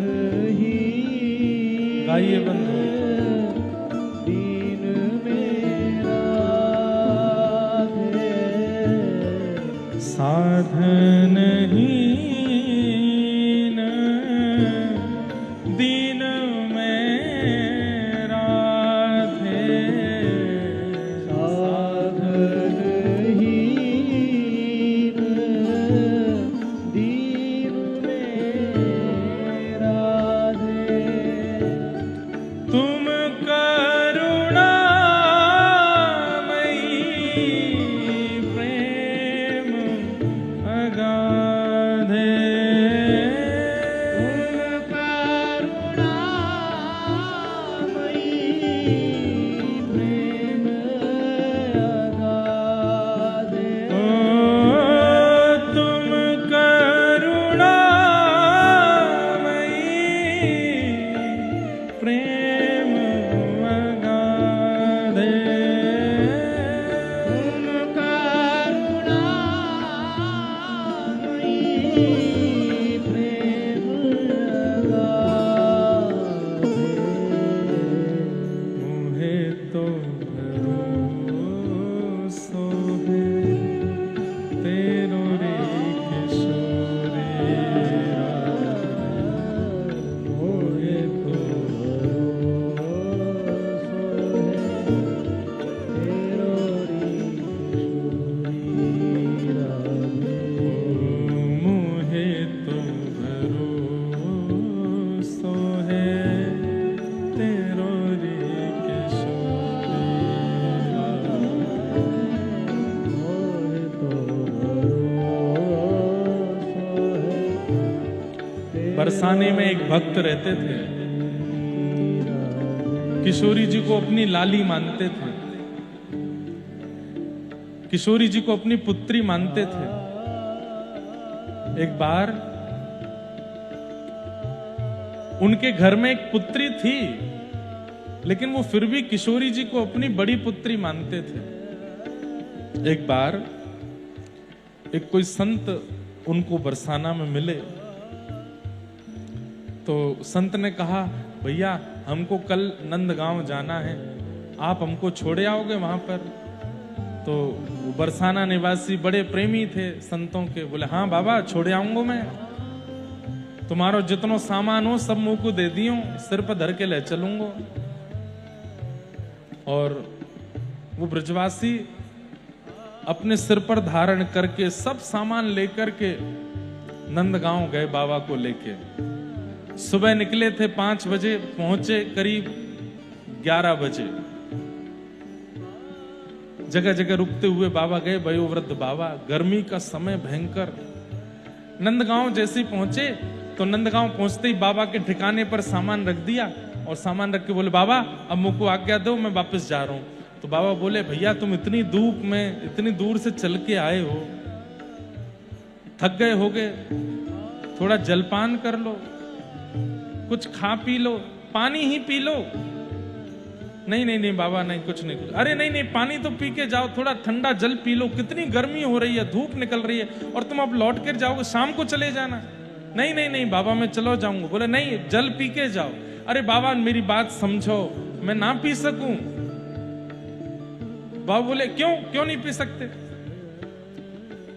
बरसाने में एक भक्त रहते थे। किशोरी जी को अपनी लाली मानते थे, किशोरी जी को अपनी पुत्री मानते थे। एक बार उनके घर में एक पुत्री थी, लेकिन वो फिर भी किशोरी जी को अपनी बड़ी पुत्री मानते थे। एक बार एक कोई संत उनको बरसाना में मिले, तो संत ने कहा, भैया हमको कल नंदगांव जाना है, आप हमको छोड़े आओगे वहां पर? तो वो बरसाना निवासी बड़े प्रेमी थे संतों के, बोले हाँ बाबा छोड़े आऊंगा मैं, तुम्हारो जितनो सामान हो सब मुंह को दे दियो, सिर पर धर के ले चलूंगा। और वो ब्रजवासी अपने सिर पर धारण करके सब सामान लेकर के नंदगांव गए बाबा को लेके। सुबह निकले थे 5 बजे, पहुंचे करीब 11 बजे। जगह जगह रुकते हुए बाबा गए, वयोवृद्ध बाबा, गर्मी का समय भयंकर। नंदगांव जैसे ही पहुंचे तो नंदगांव पहुंचते ही बाबा के ठिकाने पर सामान रख दिया और सामान रख के बोले, बाबा अब मुझको आज्ञा दो, मैं वापस जा रहा हूं। तो बाबा बोले, भैया तुम इतनी धूप में इतनी दूर से चल के आए हो, थक गए होगे, थोड़ा जलपान कर लो, कुछ खा पी लो, पानी ही पी लो। नहीं नहीं नहीं बाबा नहीं, कुछ नहीं, कुछ। अरे नहीं नहीं पानी तो पी के जाओ, थोड़ा ठंडा जल पी लो, कितनी गर्मी हो रही है, धूप निकल रही है, और तुम अब लौट कर जाओगे, शाम को चले जाना। नहीं नहीं नहीं बाबा मैं चलो जाऊंगा। बोले नहीं जल पी के जाओ। अरे बाबा मेरी बात समझो, मैं ना पी सकूं? बाबा बोले क्यों क्यों नहीं पी सकते?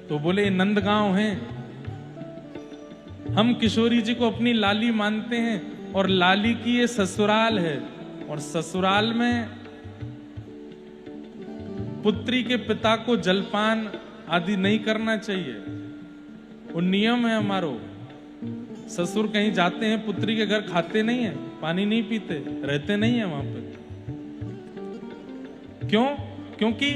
तो बोले नंदगांव है, हम किशोरी जी को अपनी लाली मानते हैं, और लाली की ये ससुराल है, और ससुराल में पुत्री के पिता को जलपान आदि नहीं करना चाहिए, वो नियम है हमारो। ससुर कहीं जाते हैं पुत्री के घर, खाते नहीं है, पानी नहीं पीते, रहते नहीं है वहां पे। क्यों? क्योंकि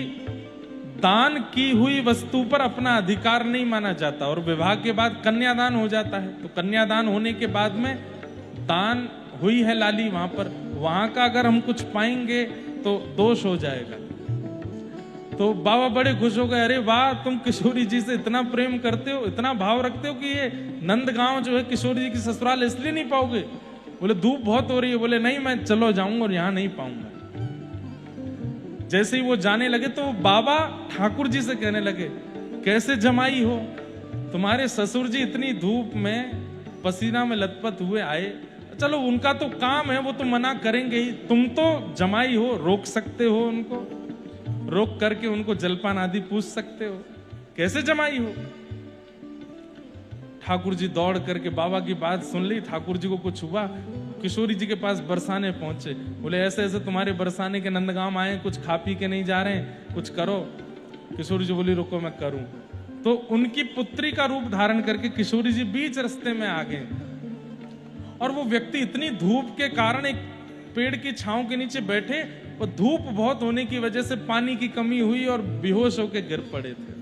दान की हुई वस्तु पर अपना अधिकार नहीं माना जाता, और विवाह के बाद कन्यादान हो जाता है। तो कन्यादान होने के बाद में दान हुई है लाली वहां पर, वहां का अगर हम कुछ पाएंगे तो दोष हो जाएगा। तो बाबा बड़े खुश हो गए, अरे वाह तुम किशोरी जी से इतना प्रेम करते हो, इतना भाव रखते हो कि ये नंदगांव जो है किशोरी जी की ससुराल, इसलिए नहीं पाओगे? बोले धूप बहुत हो रही है। बोले नहीं मैं चलो जाऊंगा और यहां नहीं पाऊंगा। जैसे ही वो जाने लगे तो बाबा ठाकुर जी से कहने लगे, कैसे जमाई हो, तुम्हारे ससुर जी इतनी धूप में पसीना में लथपथ हुए आए, चलो उनका तो काम है, वो तो मना करेंगे ही, तुम तो जमाई हो, रोक सकते हो उनको, रोक करके उनको जलपान आदि पूछ सकते हो, कैसे जमाई हो? ठाकुर जी दौड़ करके बाबा की बात सुन ली, ठाकुर जी को कुछ हुआ, किशोरी जी के पास बरसाने पहुंचे। बोले ऐसे ऐसे तुम्हारे बरसाने के नंदगांव आए, कुछ खा पी के नहीं जा रहे हैं, कुछ करो। किशोरी जी बोली रुको मैं करूं। तो उनकी पुत्री का रूप धारण करके किशोरी जी बीच रास्ते में आ गए, और वो व्यक्ति इतनी धूप के कारण एक पेड़ की छांव के नीचे बैठे, और धूप बहुत होने की वजह से पानी की कमी हुई और बेहोश होकर गिर पड़े थे।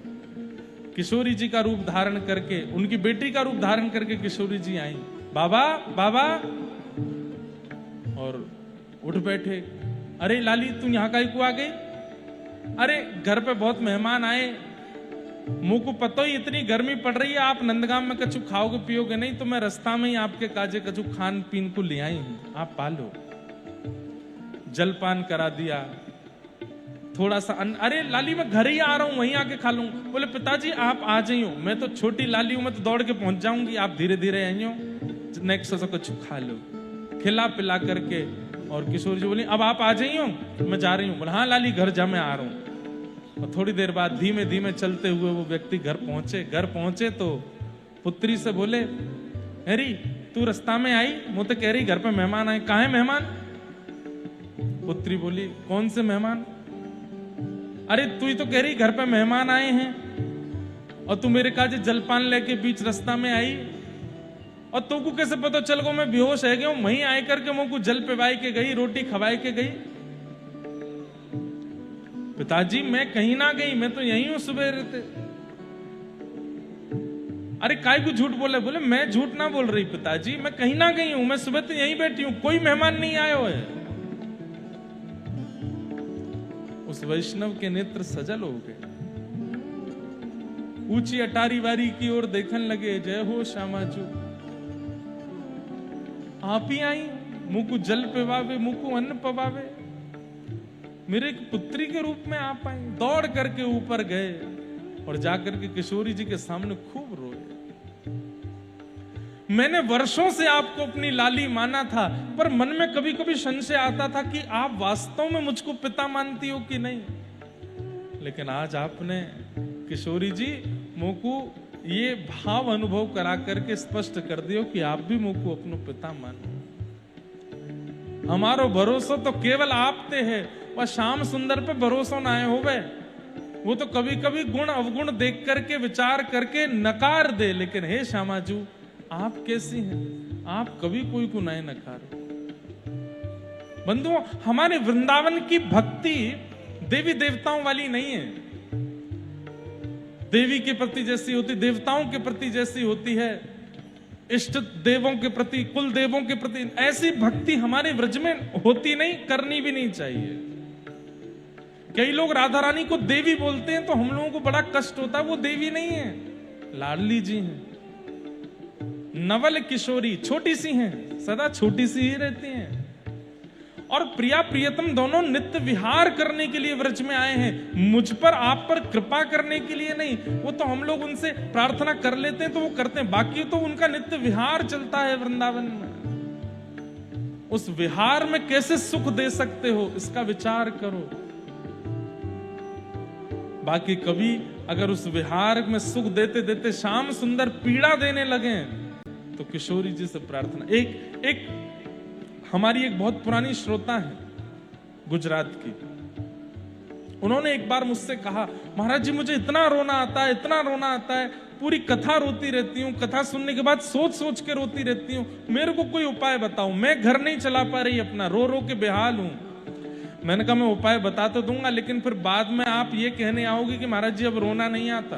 किशोरी जी का रूप धारण करके, उनकी बेटी का रूप धारण करके किशोरी जी आई, बाबा बाबा, और उठ बैठे। अरे लाली तू यहां काहे को आ गई? अरे घर पे बहुत मेहमान आए, मुंह को पता ही इतनी गर्मी पड़ रही है, आप नंदगांव में कछु खाओगे पियोगे नहीं, तो मैं रास्ता में ही आपके काजे कछु खान पीन को ले आई हूं, आप पालो। जलपान करा दिया, थोड़ा सा अरे लाली मैं घर ही आ रहा हूं, वहीं आके खा लूंगा। बोले पिताजी आप आ जाइयो, मैं तो छोटी लाली हूं, मैं तो दौड़ के पहुंच जाऊंगी, आप धीरे धीरे आइयो, नेक्स्ट से कुछ खा लो, खिला पिला करके। और किशोर जी बोली अब आप आ जाइयो, मैं जा रही हूँ। बोले हाँ लाली घर जा, मैं आ रहा हूँ। और थोड़ी देर बाद धीमे धीमे चलते हुए वो व्यक्ति घर पहुंचे। घर पहुंचे तो पुत्री से बोले, अरे तू रास्ता में आई, मुझे तो कह रही घर पे मेहमान आए, कहाँ है मेहमान? पुत्री बोली कौन से मेहमान? अरे तू ही तो कह रही घर पे मेहमान आए हैं, और तू मेरे काजे जलपान लेके बीच रास्ता में आई, और तू को कैसे पता चल गो मैं बेहोश है गया हूं? वहीं आए करके मुझको जल पिवाई के गई, रोटी खवाई के गई। पिताजी मैं कहीं ना गई, मैं तो यहीं हूं सुबह रहते। अरे काय को झूठ बोले? बोले मैं झूठ ना बोल रही पिताजी, मैं कहीं ना कहीं हूं, मैं सुबह तो यहीं बैठी हूं, कोई मेहमान नहीं आए हुए। उस वैष्णव के नेत्र सजल हो गए, ऊंची अटारी वारी की ओर देखने लगे। जय हो श्यामाजू, आप ही आई, मुंह को जल पिवावे, मुंह को अन्न पवावे, मेरे एक पुत्री के रूप में आप आई। दौड़ करके ऊपर गए और जाकर के किशोरी जी के सामने खूब रोए। मैंने वर्षों से आपको अपनी लाली माना था, पर मन में कभी कभी संशय आता था कि आप वास्तव में मुझको पिता मानती हो कि नहीं। लेकिन आज आपने किशोरी जी मुझको ये भाव अनुभव करा करके स्पष्ट कर दियो कि आप भी मुझको अपनो पिता मानो। हमारो भरोसा तो केवल आप ते है, वह श्याम सुंदर पे भरोसा ना आए होवे। वो तो कभी कभी गुण अवगुण देख करके विचार करके नकार दे, लेकिन हे श्यामाजू आप कैसी हैं? आप कभी कोई को नहीं नकारो। बंधुओं, हमारे वृंदावन की भक्ति देवी देवताओं वाली नहीं है। देवी के प्रति जैसी होती, देवताओं के प्रति जैसी होती है, इष्ट देवों के प्रति, कुल देवों के प्रति, ऐसी भक्ति हमारे व्रज में होती नहीं, करनी भी नहीं चाहिए। कई लोग राधा रानी को देवी बोलते हैं तो हम लोगों को बड़ा कष्ट होता है। वो देवी नहीं है, लाडली जी हैं, नवल किशोरी, छोटी सी हैं, सदा छोटी सी ही रहती हैं। और प्रिया प्रियतम दोनों नित्य विहार करने के लिए व्रज में आए हैं, मुझ पर आप पर कृपा करने के लिए नहीं। वो तो हम लोग उनसे प्रार्थना कर लेते हैं तो वो करते हैं, बाकी तो उनका नित्य विहार चलता है वृंदावन में। उस विहार में कैसे सुख दे सकते हो, इसका विचार करो। बाकी कभी अगर उस विहार में सुख देते देते श्याम सुंदर पीड़ा देने लगे तो किशोरी जी से प्रार्थना। एक हमारी एक बहुत पुरानी श्रोता है गुजरात की, उन्होंने एक बार मुझसे कहा, महाराज जी मुझे इतना रोना आता है, इतना रोना आता है, पूरी कथा रोती रहती हूँ, कथा सुनने के बाद सोच सोच के रोती रहती हूँ, मेरे को कोई उपाय बताओ, मैं घर नहीं चला पा रही अपना, रो रो के बेहाल हूं। मैंने कहा मैं उपाय बता तो दूंगा, लेकिन फिर बाद में आप ये कहने आओगे कि महाराज जी अब रोना नहीं आता।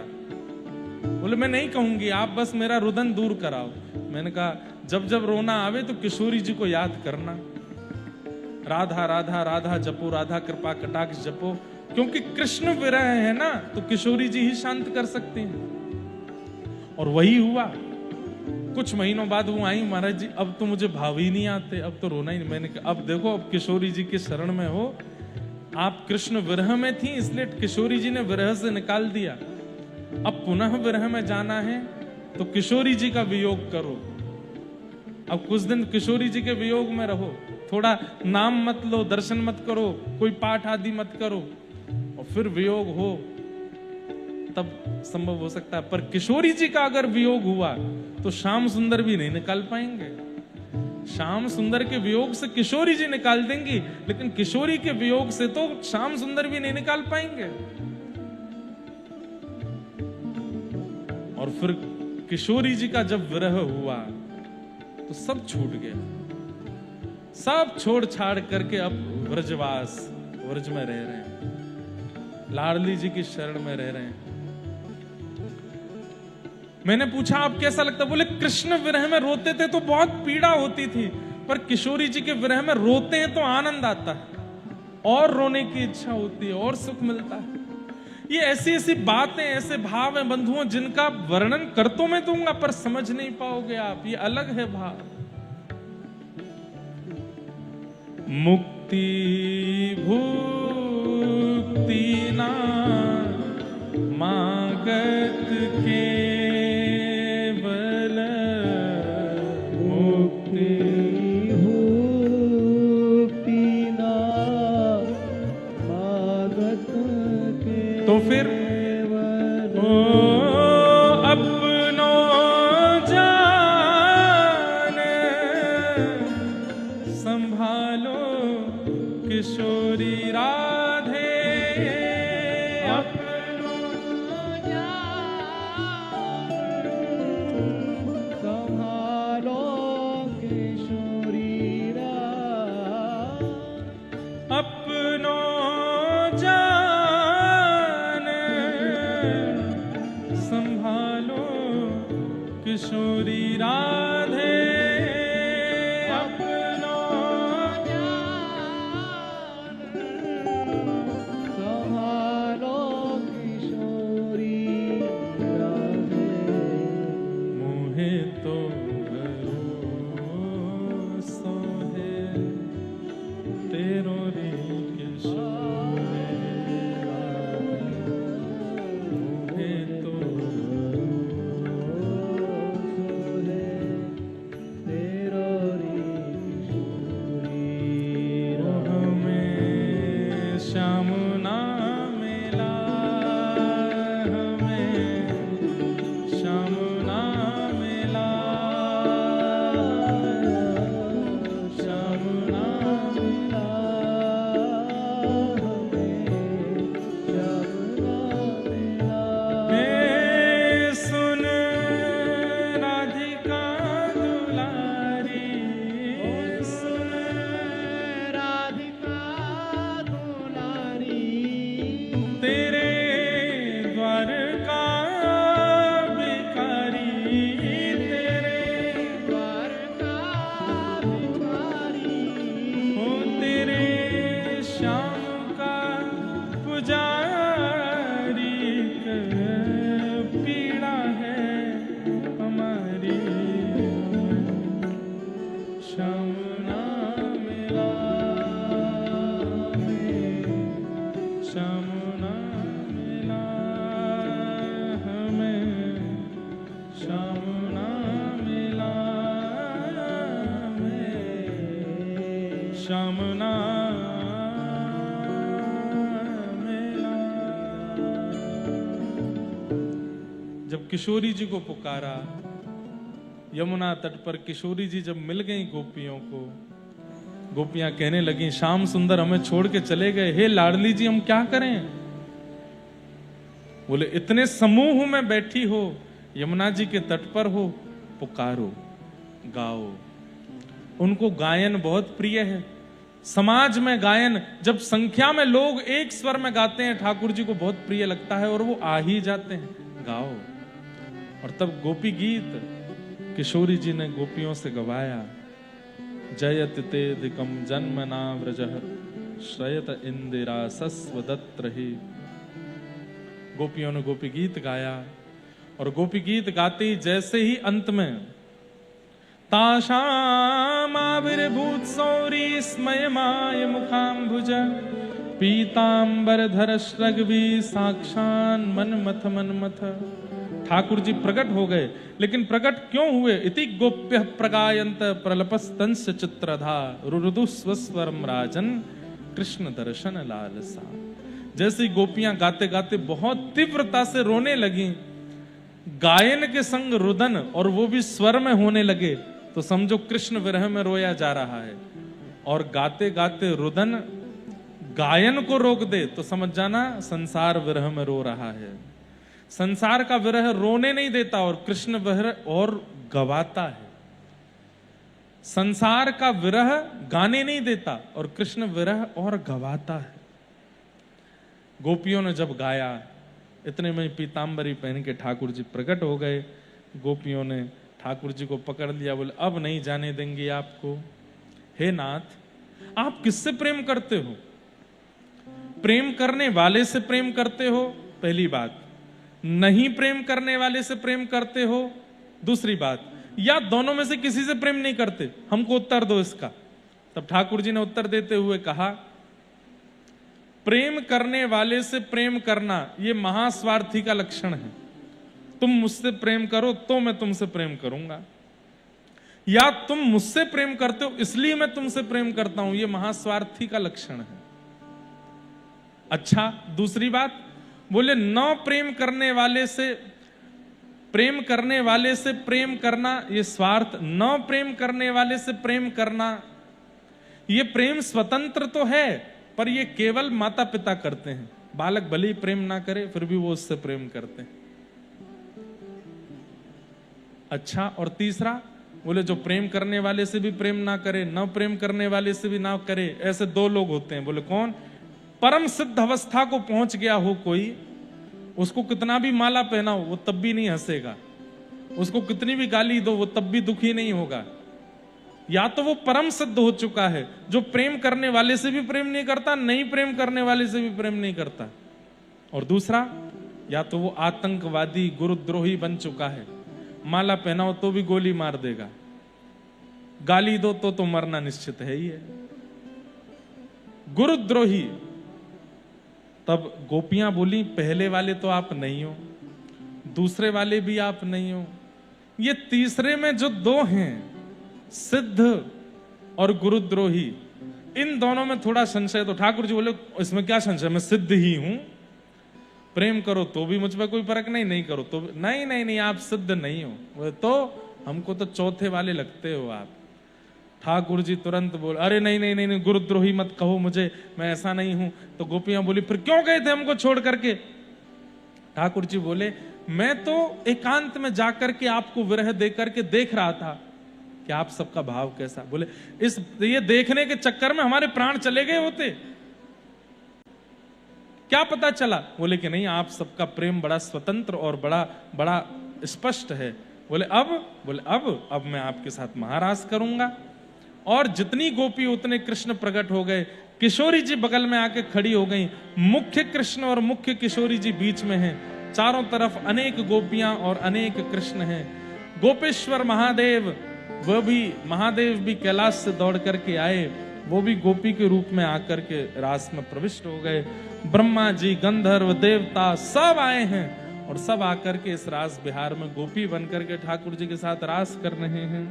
बोले मैं नहीं कहूंगी, आप बस मेरा रुदन दूर कराओ। मैंने कहा जब जब रोना आवे तो किशोरी जी को याद करना, राधा राधा राधा जपो, राधा कृपा कटाक्ष जपो, क्योंकि कृष्ण विरह है ना, तो किशोरी जी ही शांत कर सकती हैं। और वही हुआ। कुछ महीनों बाद वो आई, महाराज जी अब तो मुझे भाव ही नहीं आते, अब तो रोना ही नहीं। मैंने कहा अब देखो, अब किशोरी जी के शरण में हो, आप कृष्ण विरह में थी इसलिए किशोरी जी ने विरह से निकाल दिया, अब पुनः विरह में जाना है तो किशोरी जी का वियोग करो। अब कुछ दिन किशोरी जी के वियोग में रहो, थोड़ा नाम मत लो, दर्शन मत करो, कोई पाठ आदि मत करो, और फिर वियोग हो तब संभव हो सकता है। पर किशोरी जी का अगर वियोग हुआ तो श्याम सुंदर भी नहीं निकाल पाएंगे। श्याम सुंदर के वियोग से किशोरी जी निकाल देंगी, लेकिन किशोरी के वियोग से तो श्याम सुंदर भी नहीं निकाल पाएंगे। और फिर किशोरी जी का जब विरह हुआ तो सब छूट गया, सब छोड़ छाड़ करके अब व्रजवास, व्रज में रह रहे हैं, लाडली जी की शरण में रह रहे हैं। मैंने पूछा आप कैसा लगता? बोले कृष्ण विरह में रोते थे तो बहुत पीड़ा होती थी, पर किशोरी जी के विरह में रोते हैं तो आनंद आता है, और रोने की इच्छा होती है, और सुख मिलता है। ये ऐसी ऐसी बातें, ऐसे भाव हैं बंधुओं, जिनका वर्णन कर तो मैं दूंगा पर समझ नहीं पाओगे आप, ये अलग है भाव। मुक्ति भुक्ति ना मागत केवल, मुक्ति भुक्ति ना मागत के, तो फिर ओ अपनो जान संभालो किशोरी राधे, अपनो जान संभालो किशोरी राधे, अपनो जान संभालो श्याम ना मिला हमें, श्याम ना मिला, श्याम ना मिला हे सुन राधिका दुलारी, सुन राधिका दुलारी, तेरे द्वार का भिखारी, तेरे द्वार का भिखारी, हो तेरे श्याम का पुजारी, पीड़ा है हमारी, श्याम ना मिला हमें, श्याम ना मिला हमें, श्याम ना मिला हमें, श्याम ना मिला। जब किशोरी जी को पुकारा, यमुना तट पर किशोरी जी जब मिल गई गोपियों को, गोपियां कहने लगी श्याम सुंदर हमें छोड़ के चले गए, हे लाडली जी हम क्या करें? बोले इतने समूह में बैठी हो, यमुना जी के तट पर हो, पुकारो, गाओ। उनको गायन बहुत प्रिय है। समाज में गायन, जब संख्या में लोग एक स्वर में गाते हैं, ठाकुर जी को बहुत प्रिय लगता है और वो आ ही जाते हैं, गाओ। और तब गोपी गीत किशोरी जी ने गोपियों से गवाया, जयत तेदिकम जन्मना व्रजः श्रयत इंदिरा सस्वदत्र ही। गोपियों ने गोपी गीत गाया और गोपी गीत गाते ही जैसे ही अंत में ताशामाविर्भूत सौरी स्मयमाय मुखाम्बुज पीतांबर धर श्रगवी साक्षान मनमथ मनमथ। ठाकुर जी प्रकट हो गए, लेकिन प्रकट क्यों हुए? इति गोप्य प्रगायंत प्रलपस्तंस चित्रधा रुरुदु स्वस्वरम राजन कृष्ण दर्शन लालसा। जैसे ही गोपियां गाते गाते बहुत तीव्रता से रोने लगी, गायन के संग रुदन, और वो भी स्वर में होने लगे, तो समझो कृष्ण विरह में रोया जा रहा है। और गाते गाते रुदन गायन को रोक दे तो समझ जाना संसार विरह में रो रहा है। संसार का विरह रोने नहीं देता और कृष्ण विरह और गवाता है। संसार का विरह गाने नहीं देता और कृष्ण विरह और गवाता है। गोपियों ने जब गाया, इतने में पीतांबरी पहन के ठाकुर जी प्रकट हो गए। गोपियों ने ठाकुर जी को पकड़ लिया, बोले अब नहीं जाने देंगे आपको। हे नाथ, आप किससे प्रेम करते हो? प्रेम करने वाले से प्रेम करते हो, पहली बात। नहीं प्रेम करने वाले से प्रेम करते हो, दूसरी बात। या दोनों में से किसी से प्रेम नहीं करते? हमको उत्तर दो इसका। तब ठाकुर जी ने उत्तर देते हुए कहा, प्रेम करने वाले से प्रेम करना यह महास्वार्थी का लक्षण है। तुम मुझसे प्रेम करो तो मैं तुमसे प्रेम करूंगा, या तुम मुझसे प्रेम करते हो इसलिए मैं तुमसे प्रेम करता हूं, यह महास्वार्थी का लक्षण है। अच्छा, दूसरी बात बोले, न प्रेम करने वाले से प्रेम करना यह स्वार्थ, न प्रेम करने वाले से प्रेम करना यह प्रेम स्वतंत्र तो है, पर यह केवल माता पिता करते हैं। बालक भले ही प्रेम ना करे फिर भी वो उससे प्रेम करते हैं। अच्छा, और तीसरा बोले, जो प्रेम करने वाले से भी प्रेम ना करे, न प्रेम करने वाले से भी ना करे, ऐसे दो लोग होते हैं। बोले कौन? परम सिद्ध अवस्था को पहुंच गया हो कोई, उसको कितना भी माला पहनाओ वो तब भी नहीं हंसेगा, उसको कितनी भी गाली दो वो तब भी दुखी नहीं होगा। या तो वो परम सिद्ध हो चुका है जो प्रेम करने वाले से भी प्रेम नहीं करता, नहीं प्रेम करने वाले से भी प्रेम नहीं करता। और दूसरा, या तो वो आतंकवादी गुरुद्रोही बन चुका है, माला पहनाओ तो भी गोली मार देगा, गाली दो तो मरना निश्चित है ही है, गुरुद्रोही। तब गोपियां बोली, पहले वाले तो आप नहीं हो, दूसरे वाले भी आप नहीं हो, ये तीसरे में जो दो हैं सिद्ध और गुरुद्रोही, इन दोनों में थोड़ा संशय। तो ठाकुर जी बोले इसमें क्या संशय, मैं सिद्ध ही हूं, प्रेम करो तो भी मुझ पर कोई फर्क नहीं, नहीं करो तो नहीं, नहीं नहीं आप सिद्ध नहीं हो। बोले तो हमको तो चौथे वाले लगते हो आप। ठाकुर जी तुरंत बोले अरे नहीं नहीं नहीं, गुरुद्रोही मत कहो मुझे, मैं ऐसा नहीं हूं। तो गोपियां बोली फिर क्यों गए थे हमको छोड़ करके? ठाकुर जी बोले मैं तो एकांत में जाकर के आपको विरह दे करके देख रहा था कि आप सबका भाव कैसा। बोले ये देखने के चक्कर में हमारे प्राण चले गए होते, क्या पता चला? बोले कि नहीं आप सबका प्रेम बड़ा स्वतंत्र और बड़ा बड़ा स्पष्ट है। बोले अब मैं आपके साथ महारास करूंगा। और जितनी गोपी उतने कृष्ण प्रकट हो गए। किशोरी जी बगल में आके खड़ी हो गई, मुख्य कृष्ण और मुख्य किशोरी जी बीच में हैं। चारों तरफ अनेक गोपियां और अनेक कृष्ण हैं। गोपेश्वर महादेव, वह भी महादेव भी कैलाश से दौड़ करके आए, वो भी गोपी के रूप में आकर के रास में प्रविष्ट हो गए। ब्रह्मा जी, गंधर्व, देवता सब आए हैं और सब आकर के इस रास बिहार में गोपी बनकर के ठाकुर जी के साथ रास कर रहे हैं।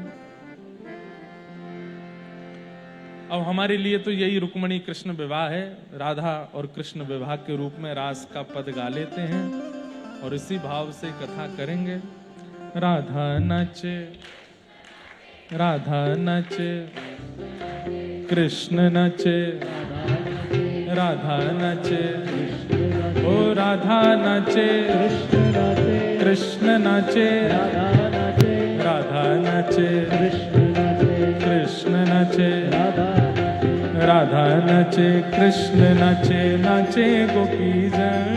अब हमारे लिए तो यही रुक्मणी कृष्ण विवाह है। राधा और कृष्ण विवाह के रूप में रास का पद गा लेते हैं और इसी भाव से कथा करेंगे। राधा नाचे, राधा नाचे, कृष्ण नाचे, राधा नाचे, ओ राधा नाचे, कृष्ण नाचे, राधा नाचे, कृष्ण नाचे, राधा नाचे, कृष्ण नाचे, नाचे गोपी जन।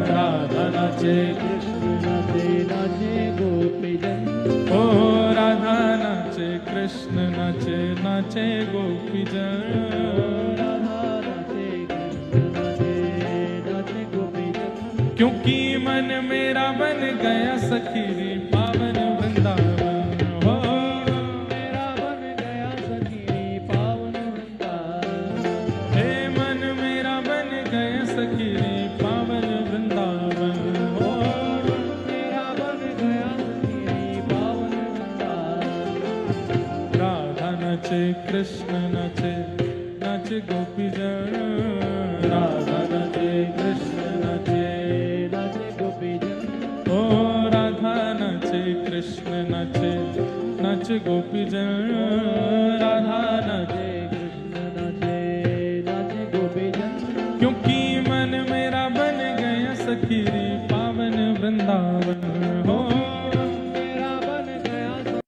राधा नाचे, कृष्ण नाचे, नाचे गोपी जन। ओ राधा नाचे, कृष्ण नाचे, नाचे गोपी जन। राधा नाचे, कृष्ण नाचे, नाचे गोपी जन। क्योंकि मन मेरा बन गया सखी पावन वृंदावन हो। मेरा बन गया सखी पावन वृंदावन। हे मन मेरा बन गया सखी पावन वृंदावन हो। मेरा बन गया सखी पावन वृंदावन। राधा नाचे, कृष्ण नाचे, नाचे गोपी जन। राधा नाचे, कृष्ण नाचे, नाचे गोपी जन। ओ राधा नाचे, कृष्ण नाचे, नाचे गोपी जन। राधा नाचे,